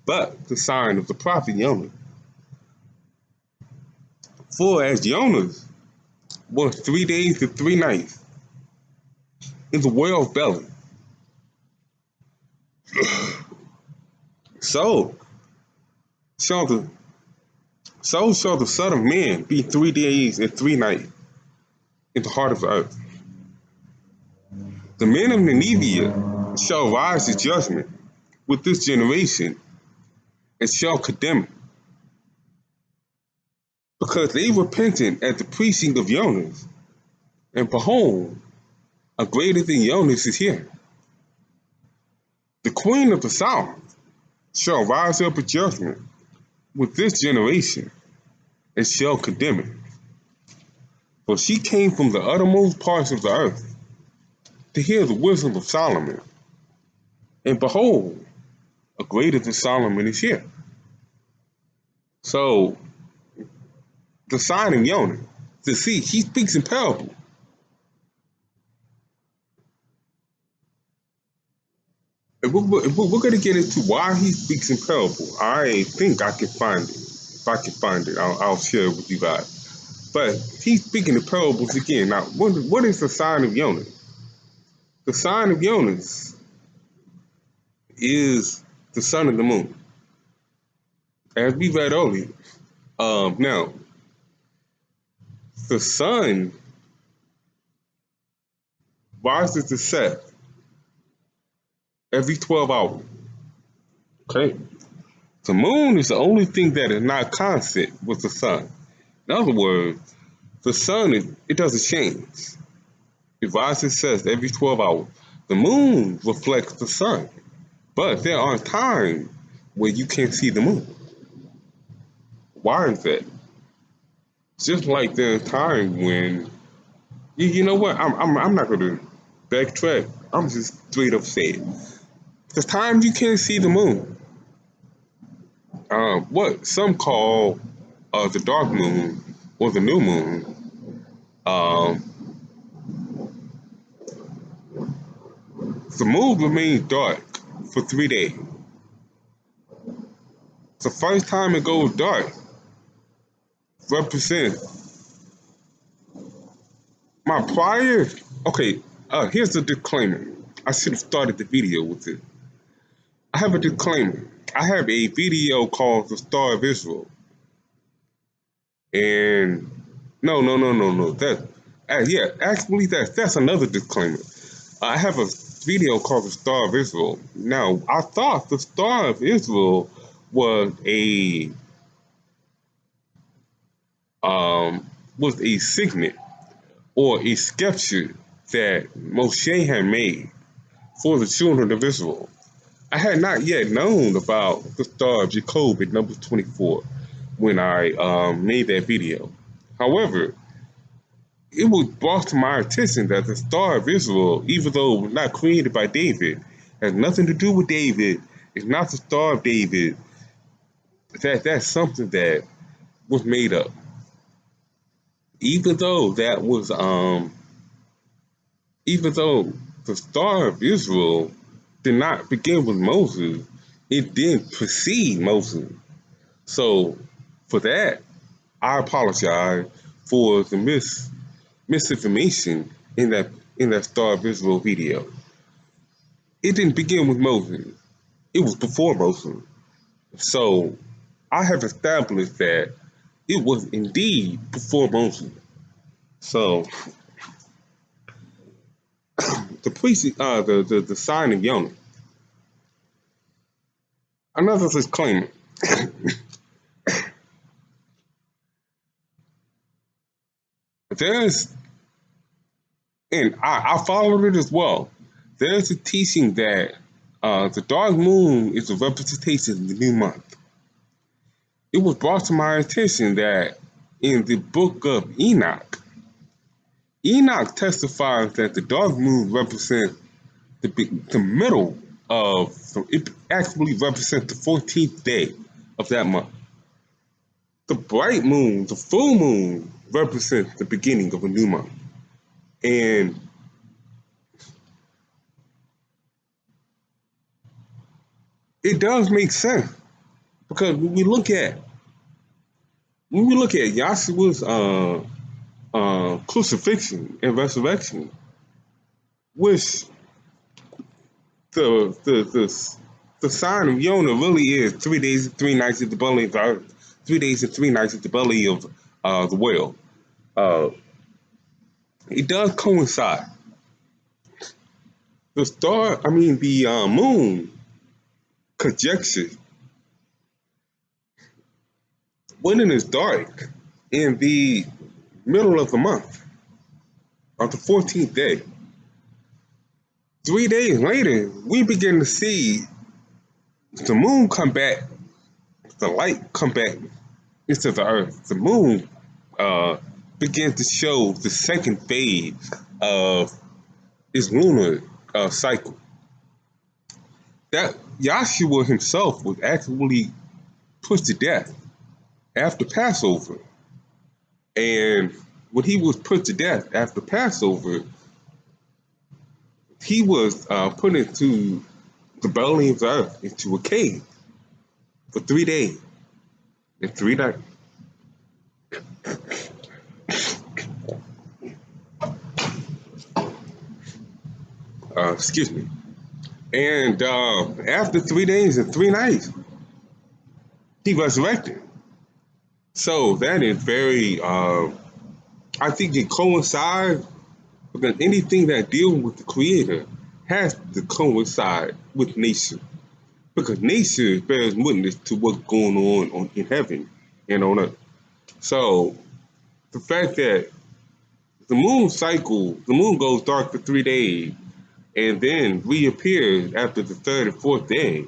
but the sign of the prophet Jonah. For as Jonah was 3 days and 3 nights in the whale's belly, so shall the Son of Man be 3 days and 3 nights in the heart of the earth. The men of Nineveh shall rise to judgment with this generation and shall condemn it, because they repented at the preaching of Jonas, and behold, a greater than Jonas is here. The queen of the south shall rise up at judgment with this generation and shall condemn it. For she came from the uttermost parts of the earth to hear the wisdom of Solomon, and behold, a greater than Solomon is here. So, the sign of Jonah, to see, he speaks in parable. If we're going to get into why he speaks in parable, I think I can find it. If I can find it, I'll share it with you guys. But he's speaking in parables again. Now, what is the sign of Jonah? The sign of Jonah is the sun and the moon, as we read earlier. Now, the sun rises to set every 12 hours. Okay? The moon is the only thing that is not constant with the sun. In other words, the sun, it doesn't change. It rises and sets every 12 hours. The moon reflects the sun, but there are times where you can't see the moon. Why is that? Just like there's time when, you know what, I'm not going to backtrack. I'm just straight up saying, there's times you can't see the moon. What some call the dark moon or the new moon. The moon remains dark for 3 days. The first time it goes dark represents my prior. Okay, here's the disclaimer. I should have started the video with it. I have a disclaimer. I have a video called The Star of Israel. And no. That's another disclaimer. I have a video called The Star of Israel. Now, I thought the Star of Israel was a signet or a sculpture that Moshe had made for the children of Israel. I had not yet known about the Star of Jacob in Numbers 24 when I made that video. However, it was brought to my attention that the Star of Israel, even though it was not created by David, has nothing to do with David, it's not the Star of David, that's something that was made up. Even though the Star of Israel did not begin with Moses, it did precede Moses. So For that, I apologize for the misinformation in that Star of Israel video. It didn't begin with Moses. It was before Moses. So I have established that it was indeed before Moses. So the sign of Yonah. Another disclaimer. There's, and I followed it as well. There's a teaching that the dark moon is a representation of the new month. It was brought to my attention that in the book of Enoch, Enoch testifies that the dark moon represents the middle of, it actually represents the 14th day of that month. The bright moon, the full moon, represents the beginning of a new month. And it does make sense because when we look at Yahshua's crucifixion and resurrection, which the sign of Yonah really is 3 days and 3 nights at the belly of the earth, 3 days and 3 nights at the belly of the whale. It does coincide. The moon conjecture when it is dark in the middle of the month, on the 14th day. 3 days later, we begin to see the moon come back, the light come back into the earth. The moon begins to show the second phase of its lunar cycle. That Yahshua himself was actually put to death after Passover. And when he was put to death after Passover, he was put into the belly of the earth, into a cave for 3 days and 3 nights. Excuse me. And after 3 days and 3 nights, he resurrected. So that is very, I think it coincides because anything that deals with the Creator has to coincide with nature. Because nature bears witness to what's going on in heaven and on earth. So the fact that the moon goes dark for 3 days and then reappears after the 3rd and 4th day,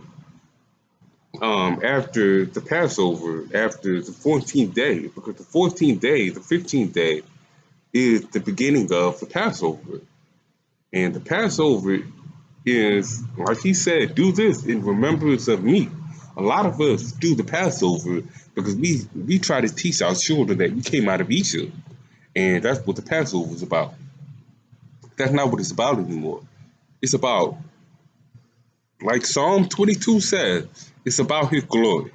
after the Passover, after the 14th day, because the 14th day, the 15th day, is the beginning of the Passover. And the Passover is, like he said, do this in remembrance of me. A lot of us do the Passover because we try to teach our children that we came out of Egypt. And that's what the Passover is about. That's not what it's about anymore. It's about, like Psalm 22 says, it's about his glory,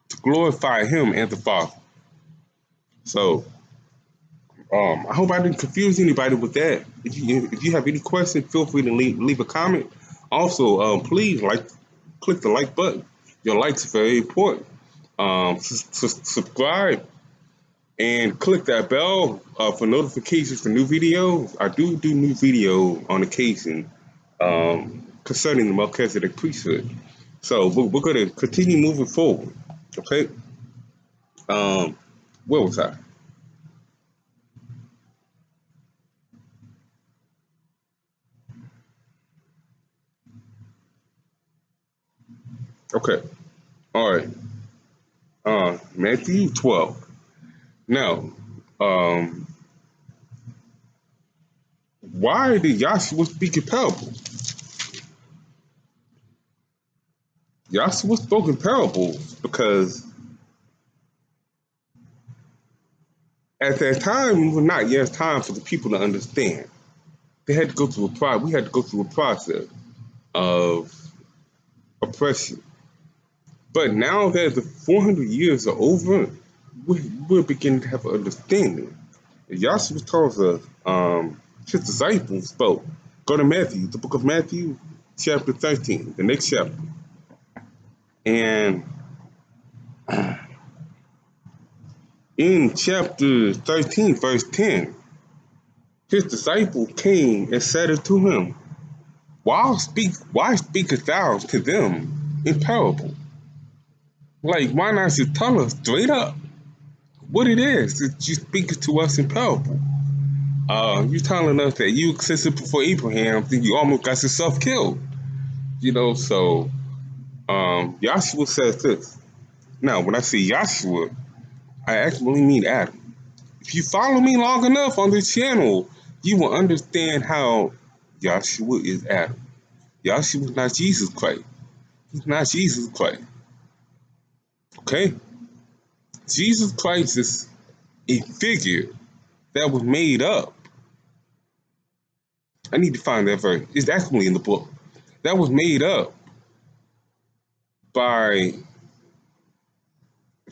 to glorify him and the Father. So I hope I didn't confuse anybody with that. If you have any questions, feel free to leave a comment. Also, please click the like button. Your likes are very important. Subscribe and click that bell for notifications for new videos. I do new videos on occasion concerning the Melchizedek priesthood. So we're going to continue moving forward. Okay. Where was I? Okay. All right. Matthew 12. Now, why did Yahshua speak in parables? Yahshua spoke in parables because at that time it was not yet time for the people to understand. They had to go through we had to go through a process of oppression. But now that the 400 years are over, we're beginning to have an understanding. Yahshua tells us, his disciples spoke. Go to Matthew, the book of Matthew, chapter 13, the next chapter. And in chapter 13, verse 10, his disciple came and said unto him, why speakest thou to them in parable? Like, why not just tell us straight up what it is that you speak to us in parable? You're telling us that you existed before Abraham, then you almost got yourself killed. So Yahshua says this. Now, when I say Yahshua, I actually mean Adam. If you follow me long enough on this channel, you will understand how Yahshua is Adam. Yahshua is not Jesus Christ. He's not Jesus Christ. Okay? Jesus Christ is a figure that was made up. I need to find that verse. It's actually in the book. That was made up by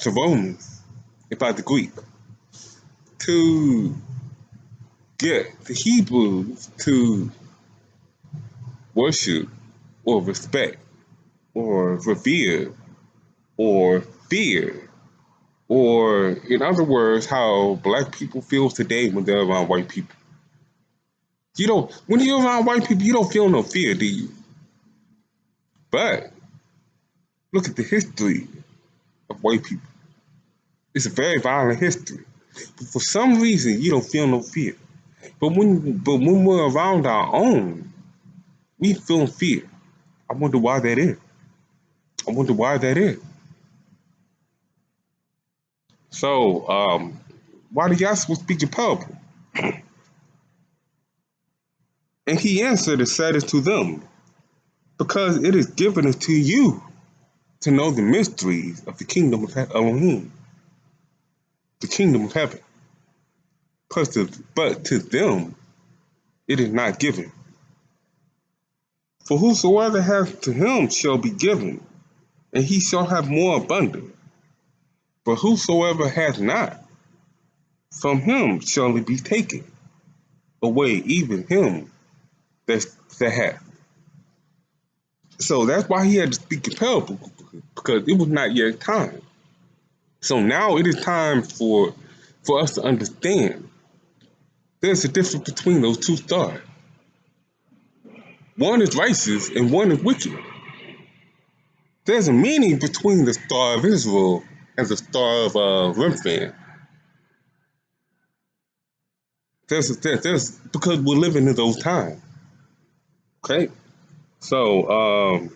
the Romans and by the Greek to get the Hebrews to worship or respect or revere or fear, or in other words, how black people feel today when they're around white people. When you're around white people, you don't feel no fear, do you? But look at the history of white people. It's a very violent history. But for some reason, you don't feel no fear. But when we're around our own, we feel fear. I wonder why that is. So, why did Yahshua speak in parable? And he answered and said it to them, because it is given unto you to know the mysteries of the kingdom of Elohim, the kingdom of heaven. But to them it is not given. For whosoever hath, to him shall be given, and he shall have more abundant. But whosoever hath not, from him shall it be taken away, even him that hath. So that's why he had to speak in parable, because it was not yet time. So now it is time for us to understand there's a difference between those two stars. One is righteous and one is wicked. There's a meaning between the star of Israel and the star of Remphan. There's because we're living in those times. Okay, so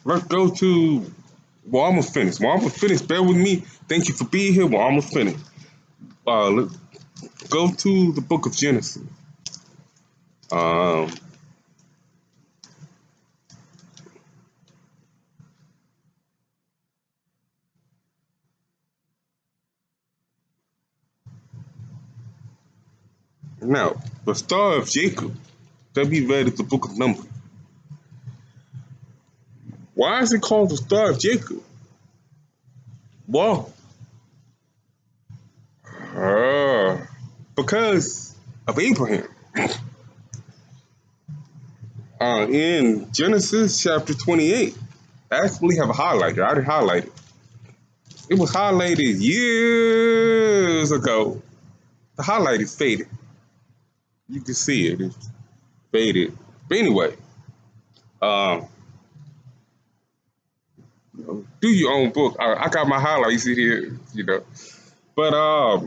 let's go to. We're almost finished. Bear with me. Thank you for being here. We're almost finished. Let's go to the book of Genesis. Now, the star of Jacob that we read is the book of Numbers. Why is it called the star of Jacob? Well, because of Abraham. In Genesis chapter 28, I actually have a highlighter. I already highlighted. It was highlighted years ago. The highlight is faded. You can see it. It's faded. But anyway, do your own book. I got my highlights in here, But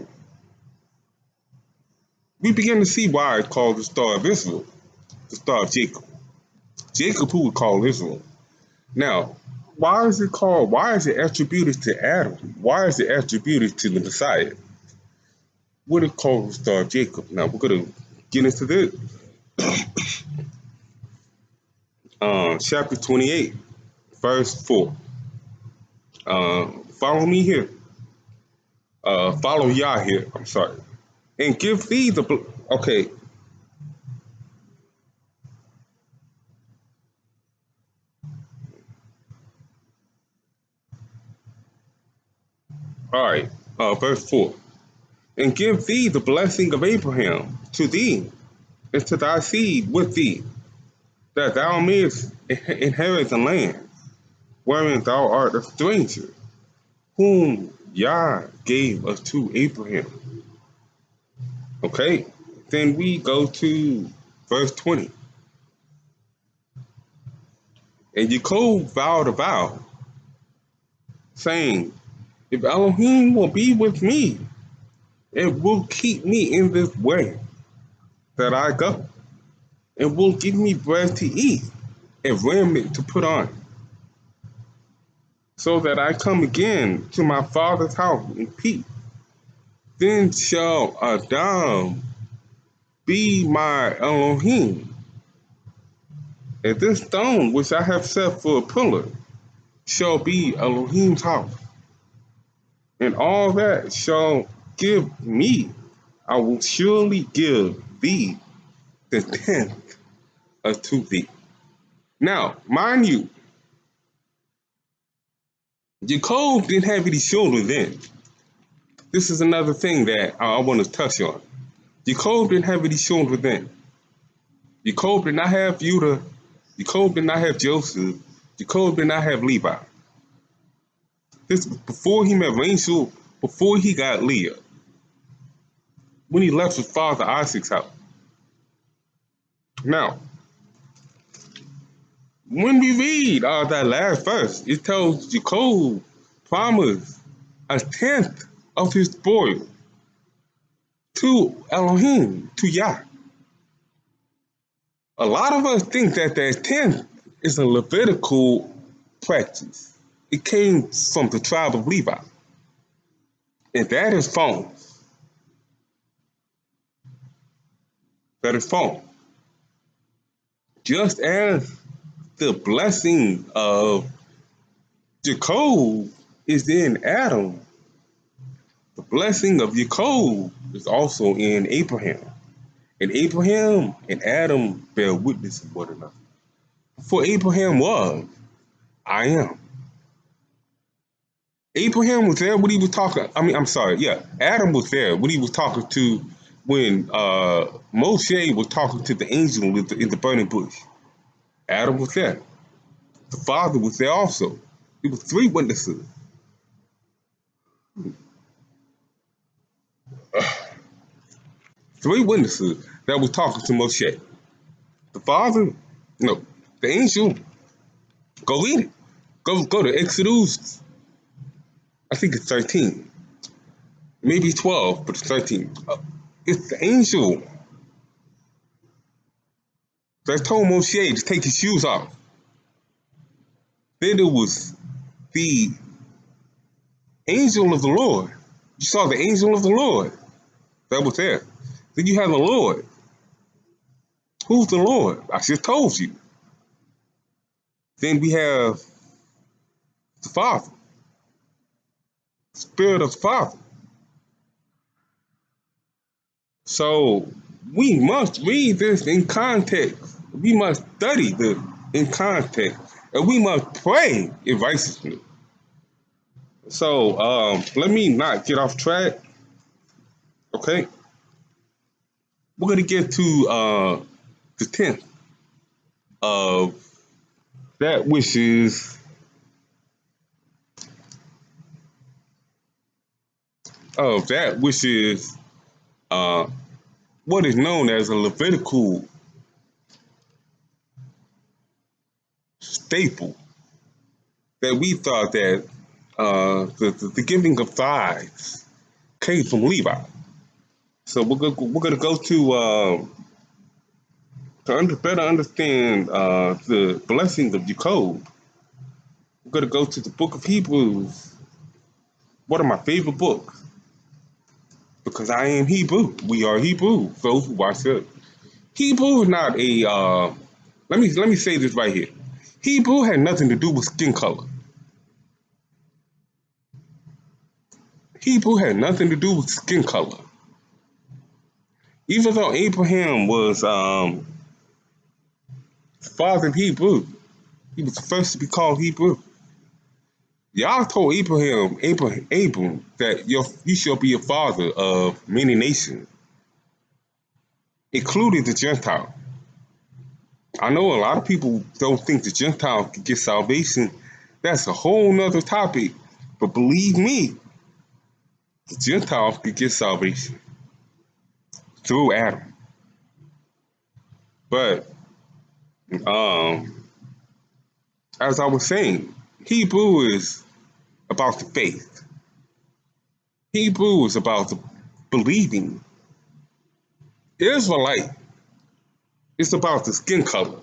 we begin to see why it's called the Star of Israel, the Star of Jacob. Jacob, who would call Israel. Now, why is it attributed to Adam? Why is it attributed to the Messiah? What it called the Star of Jacob? Now, we're going to get into this. Chapter 28, verse 4. Follow me here. Follow Yah here. I'm sorry. And give thee the... Okay. All right, verse 4. And give thee the blessing of Abraham to thee and to thy seed with thee, that thou mayest inherit the land wherein thou art a stranger, whom Yah gave us to Abraham. Okay, then we go to verse 20. And Jacob vowed a vow, saying, if Elohim will be with me, it will keep me in this way that I go, and will give me bread to eat and raiment to put on, so that I come again to my father's house in peace. Then shall Adam be my Elohim, and this stone which I have set for a pillar shall be Elohim's house, and all that shall give me, I will surely give thee the tenth unto thee. Now, mind you, Jacob didn't have any children then. This is another thing that I want to touch on. Jacob didn't have any children then. Jacob did not have Judah. Jacob did not have Joseph. Jacob did not have Levi. This was before he met Rachel, before he got Leah, when he left his father Isaac's house. Now, when we read that last verse, it tells Jacob promised a tenth of his spoil to Elohim, to Yah. A lot of us think that that tenth is a Levitical practice. It came from the tribe of Levi, and that is false. That is false. Just as the blessing of Jacob is in Adam, the blessing of Jacob is also in Abraham. And Abraham and Adam bear witness of one another. For Abraham was, I am. Abraham was there when he was talking. Adam was there when he was talking to, when Moshe was talking to the angel in the burning bush. Adam was there. The Father was there also. It was three witnesses. Three witnesses that was talking to Moshe. The Father, no, the angel. Go read it. Go to Exodus. I think it's 13. Maybe 12, but it's 13. It's the angel that told Moshe to take his shoes off. Then it was the angel of the Lord. You saw the angel of the Lord that was there. Then you have the Lord. Who's the Lord? I just told you. Then we have the Father, the Spirit of the Father. So we must read this in context. We must study this in context. And we must pray in righteousness. So let me not get off track. Okay? We're going to get to the 10th of that which is what is known as a Levitical staple, that we thought that the giving of tithes came from Levi. So we're gonna go to better understand the blessing of Jacob. We're gonna go to the book of Hebrews, one of my favorite books, because I am Hebrew. We are Hebrew. Those who watch it. Hebrew is not a. Let me say this right here. Hebrew had nothing to do with skin color. Hebrew had nothing to do with skin color. Even though Abraham was the father of Hebrew, he was the first to be called Hebrew. Y'all told Abram that you shall be a father of many nations, including the Gentile. I know a lot of people don't think the Gentile can get salvation. That's a whole nother topic. But believe me, the Gentiles could get salvation through Adam. But um, as I was saying, Hebrew is about the faith. Hebrew is about the believing. Israelite is about the skin color.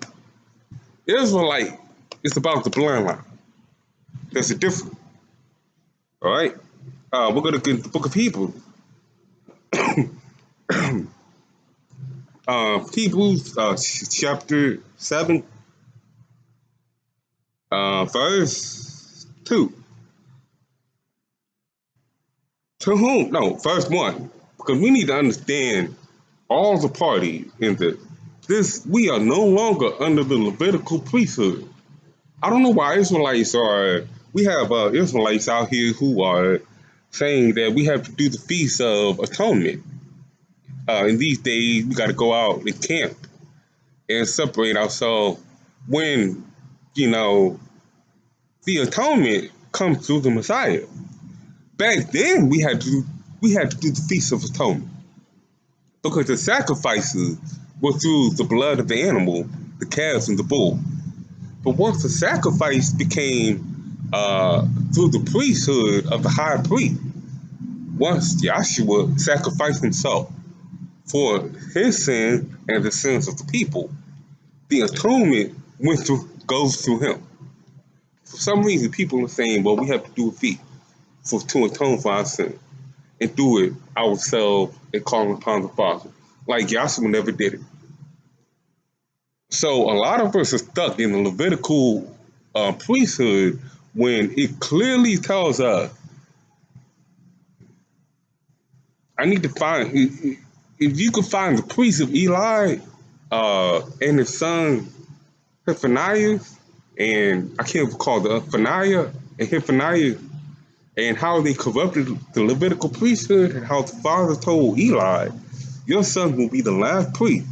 Israelite is about the bloodline. There's a difference. All right. We're gonna get the book of Hebrews. Hebrews chapter 7, verse 2. To whom? No, verse 1. Because we need to understand all the parties in this. We are no longer under the Levitical priesthood. I don't know why Israelites are. We have Israelites out here who are saying that we have to do the Feast of Atonement. In these days, we got to go out and camp and separate ourselves when, you know, the atonement comes through the Messiah. Back then, we had to do the Feast of Atonement because the sacrifices were through the blood of the animal, the calves and the bull. But once the sacrifice became through the priesthood of the high priest, once Yahshua sacrificed himself for his sin and the sins of the people, the atonement goes through him. For some reason, people are saying, well, we have to do a feast to atone for our sin and do it ourselves and call upon the Father. Like Yahshua never did it. So a lot of us are stuck in the Levitical priesthood when it clearly tells us, I need to find, if you could find the priest of Eli and his son Hephaniah, and I can't recall the Phaniah and Hephaniah, and how they corrupted the Levitical priesthood, and how the father told Eli, your son will be the last priest,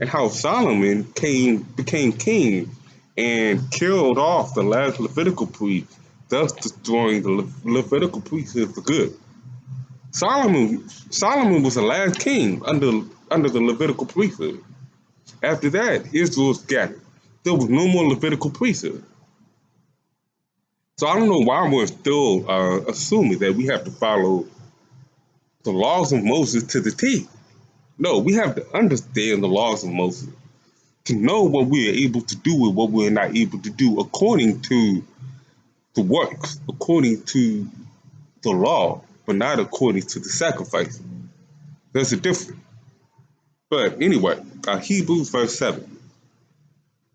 and how Solomon became king and killed off the last Levitical priest, thus destroying the Levitical priesthood for good. Solomon was the last king under the Levitical priesthood. After that, Israel scattered. There was no more Levitical priesthood. So I don't know why we're still assuming that we have to follow the laws of Moses to the T. No, we have to understand the laws of Moses to know what we are able to do and what we're not able to do according to the works, according to the law, but not according to the sacrifice. There's a difference. But anyway, Hebrews verse 7.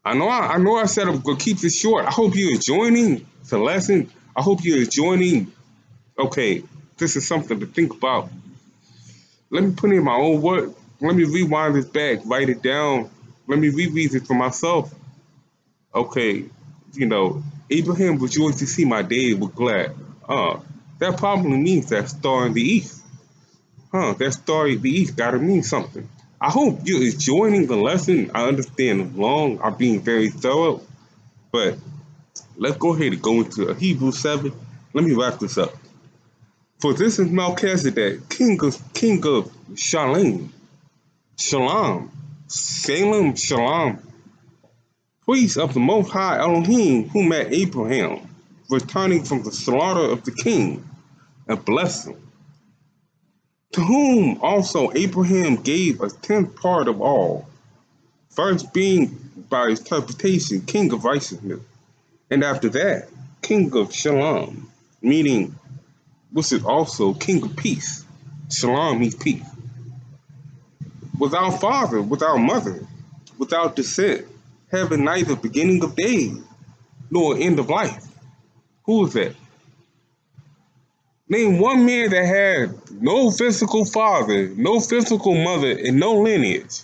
I know I said I'm gonna keep this short. I hope you're enjoying the lesson. I hope you're enjoying. Okay, this is something to think about. Let me put in my own work. Let me rewind this back, write it down. Let me reread it for myself. Okay, you know, Abraham rejoiced to see my day and was glad. That probably means that star in the east. That star in the east gotta mean something. I hope you're enjoying the lesson. I understand long, I'm being very thorough, but let's go ahead and go into Hebrews 7. Let me wrap this up. For this is Melchizedek, king of Shalom, priest of the Most High Elohim, who met Abraham, returning from the slaughter of the king, and blessed him. To whom also Abraham gave a tenth part of all, first being by interpretation king of righteousness, and after that king of Shalom, meaning which is also king of peace. Shalom means peace. Without father, without mother, without descent, having neither beginning of days nor end of life. Who is that? Name one man that had no physical father, no physical mother, and no lineage.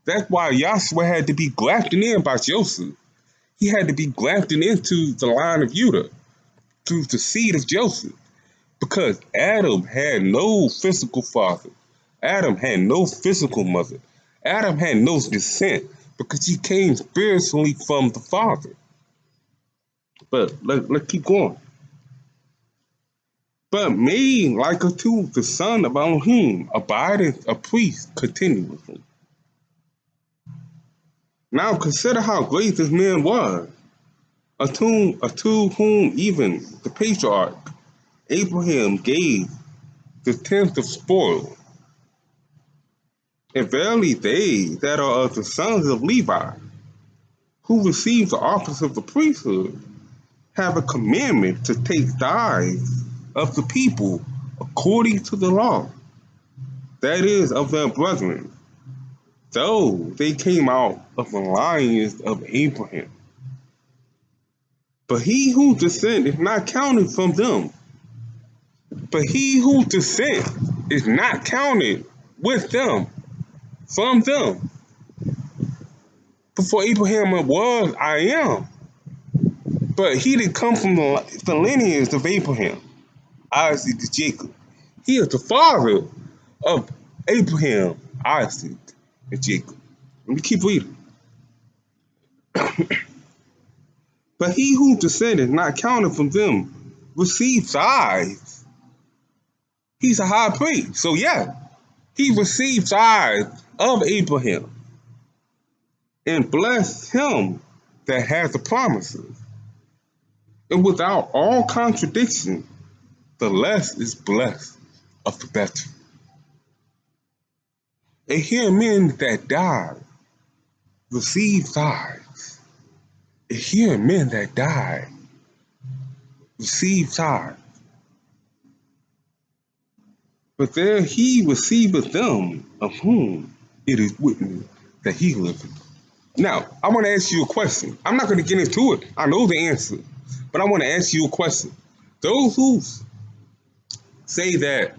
That's why Yahshua had to be grafted in by Joseph. He had to be grafted into the line of Judah through the seed of Joseph, because Adam had no physical father. Adam had no physical mother. Adam had no descent because he came spiritually from the Father. But let's keep going. But made like unto the son of Elohim, abideth a priest continuously. Now consider how great this man was, unto whom even the patriarch Abraham gave the tenth of spoil. And verily they that are of the sons of Levi, who receive the office of the priesthood, have a commandment to take tithes of the people according to the law, that is, of their brethren, though they came out of the lions of Abraham. But he who descend is not counted from them. But he who descend is not counted with them, from them. Before Abraham was, I am. But he didn't come from the lineage of Abraham, Isaac, and Jacob. He is the father of Abraham, Isaac, and Jacob. Let me keep reading. But he who descended not counted from them received tithes. He's a high priest. So yeah, he received tithes of Abraham and blessed him that has the promises. And without all contradiction, the less is blessed of the better. And here men that died receive tithes. And here men that died receive tithes. But there he receiveth them of whom it is written that he liveth. Now, I want to ask you a question. I'm not going to get into it. I know the answer. But I want to ask you a question. Those who say that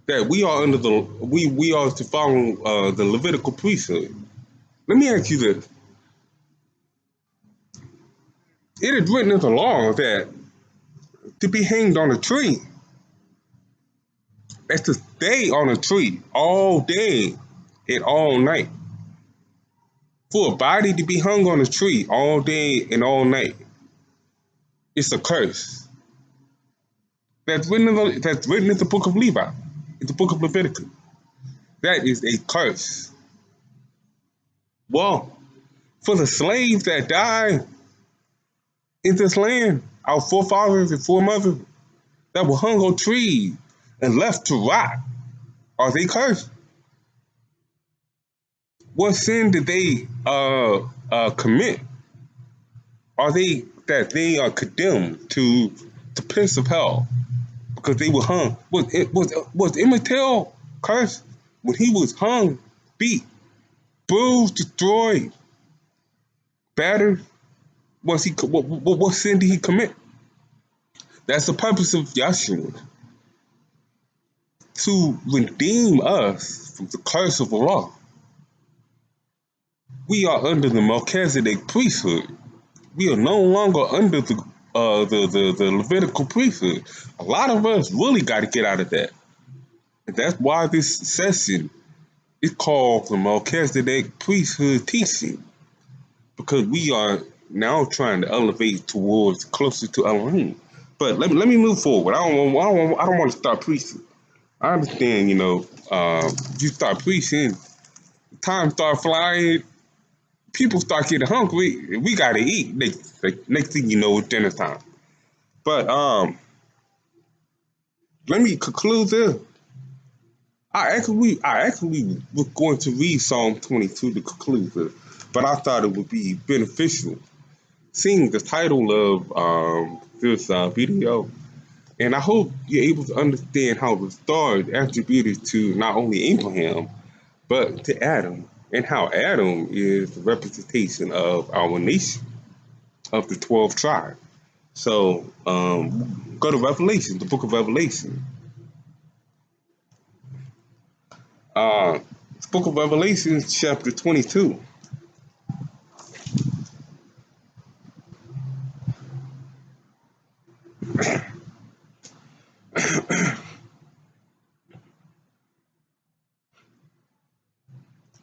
that we are under we are to follow the Levitical priesthood. Let me ask you this. It is written in the law that to be hanged on a tree, that's to stay on a tree all day and all night. For a body to be hung on a tree all day and all night, it's a curse. That's written in the book of Levi, in the book of Leviticus. That is a curse. Well, for the slaves that died in this land, our forefathers and foremothers that were hung on trees and left to rot, are they cursed? What sin did they commit? Are they that they are condemned to the pits of hell because they were hung? Was Immatel cursed when he was hung, beat, bruised, destroyed, battered? What sin did he commit? That's the purpose of Yahshua, to redeem us from the curse of the law. We are under the Melchizedek priesthood. We are no longer under the Levitical priesthood. A lot of us really got to get out of that. And that's why this session is called the Melchizedek priesthood teaching, because we are now trying to elevate towards closer to Elohim. But let me move forward. I don't want to start preaching. I understand, you start preaching, time start flying, people start getting hungry, we gotta eat. Next thing you know, it's dinner time. But let me conclude this. I actually was going to read Psalm 22 to conclude this, but I thought it would be beneficial seeing the title of this video. And I hope you're able to understand how the star is attributed to not only Abraham, but to Adam, and how Adam is the representation of our nation, of the 12 tribes. So go to Revelation, the book of Revelation. The book of Revelation, chapter 22.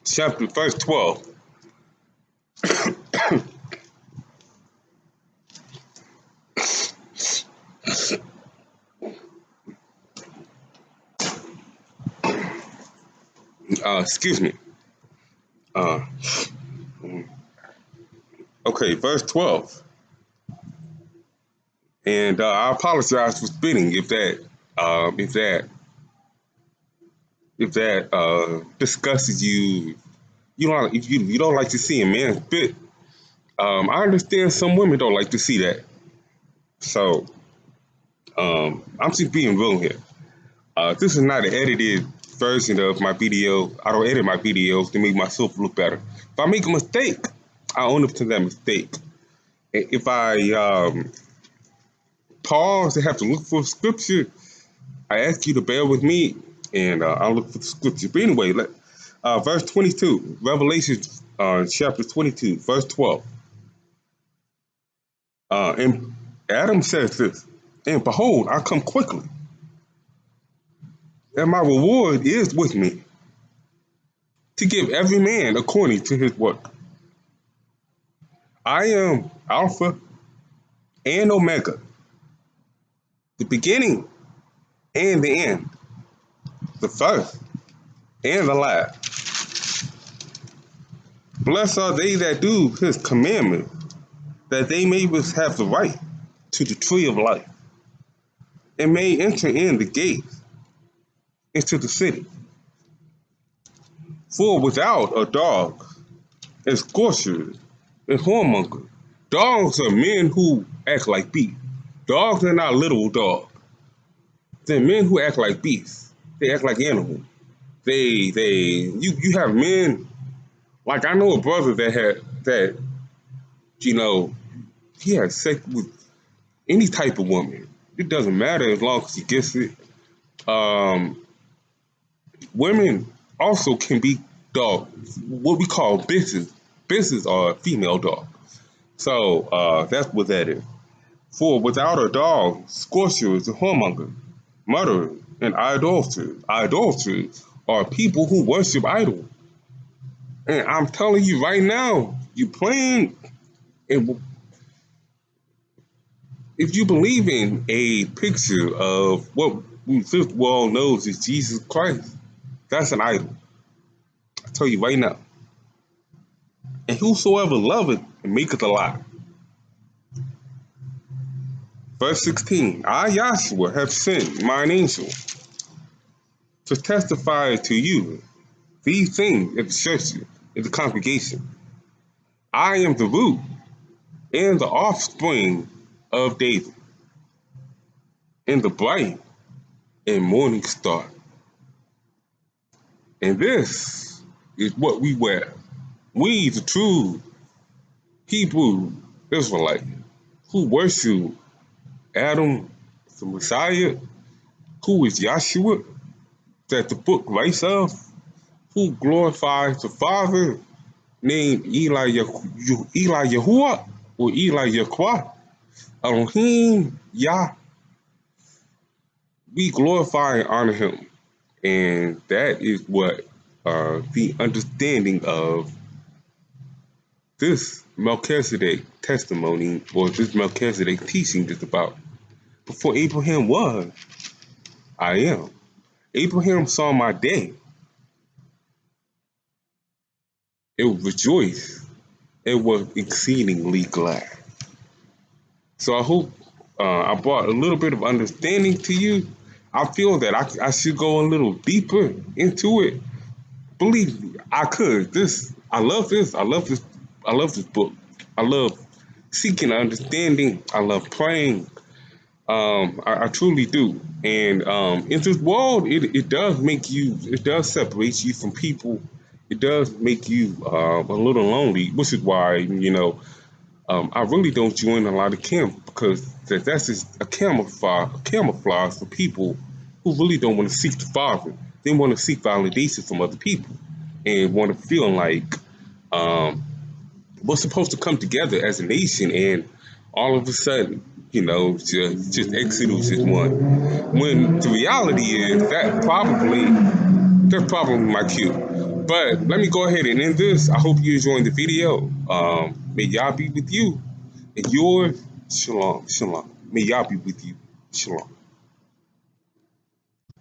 chapter verse 12. Excuse me. Uh, okay, verse 12. And I apologize for spitting if that disgusted you. You don't like to see a man spit. I understand some women don't like to see that. So I'm just being real here. This is not an edited version of my video. I don't edit my videos to make myself look better. If I make a mistake, I own up to that mistake. If I pause and have to look for scripture, I ask you to bear with me, and I'll look for the scripture. But anyway, verse 22, Revelation chapter 22, verse 12. And Adam says this, and behold, I come quickly, and my reward is with me, to give every man according to his work. I am Alpha and Omega, the beginning and the end, the first and the last. Blessed are they that do his commandments, that they may have the right to the tree of life, and may enter in the gates into the city. For without are dogs, and scorchers, and whoremongers. Dogs are men who act like beasts. Dogs are not literal dogs. They're men who act like beasts. They act like animals. You have men, like I know a brother that he has sex with any type of woman. It doesn't matter as long as he gets it. Women also can be dogs, what we call bitches. Bitches are female dogs. So that's what that is. For without a dog, scorchers and whoremonger, murderers, and idolaters. Idolaters are people who worship idols. And I'm telling you right now, you playing. If you believe in a picture of what this world knows is Jesus Christ, that's an idol. I tell you right now. And whosoever loveth and maketh a lie. Verse 16, I, Yahshua, have sent mine angel to testify to you these things in the church, in the congregation. I am the root and the offspring of David, and the bright and morning star. And this is what we wear. We, the true Hebrew Israelite, who worship Adam, the Messiah, who is Yahshua, that the book writes of, who glorifies the Father, named Eli Yahuwah, or Eli Yahweh, Elohim, Yah. We glorify and honor him. And that is what the understanding of this Melchizedek testimony or this Melchizedek teaching is about. Before Abraham was, I am. Abraham saw my day. It was rejoiced. It was exceedingly glad. So I hope I brought a little bit of understanding to you. I feel that I should go a little deeper into it. Believe me, I could. I love this. I love this book. I love seeking understanding. I love praying. I truly do. And in this world, it does separate you from people. It does make you a little lonely, which is why, I really don't join a lot of camps because that's just a camouflage for people who really don't want to seek the Father. They want to seek validation from other people and want to feel like we're supposed to come together as a nation, and all of a sudden, just Exodus is one. When the reality is that's probably my cue. But let me go ahead and end this. I hope you enjoyed the video. May Yah be with you and yours. Shalom, shalom. May Yah be with you. Shalom.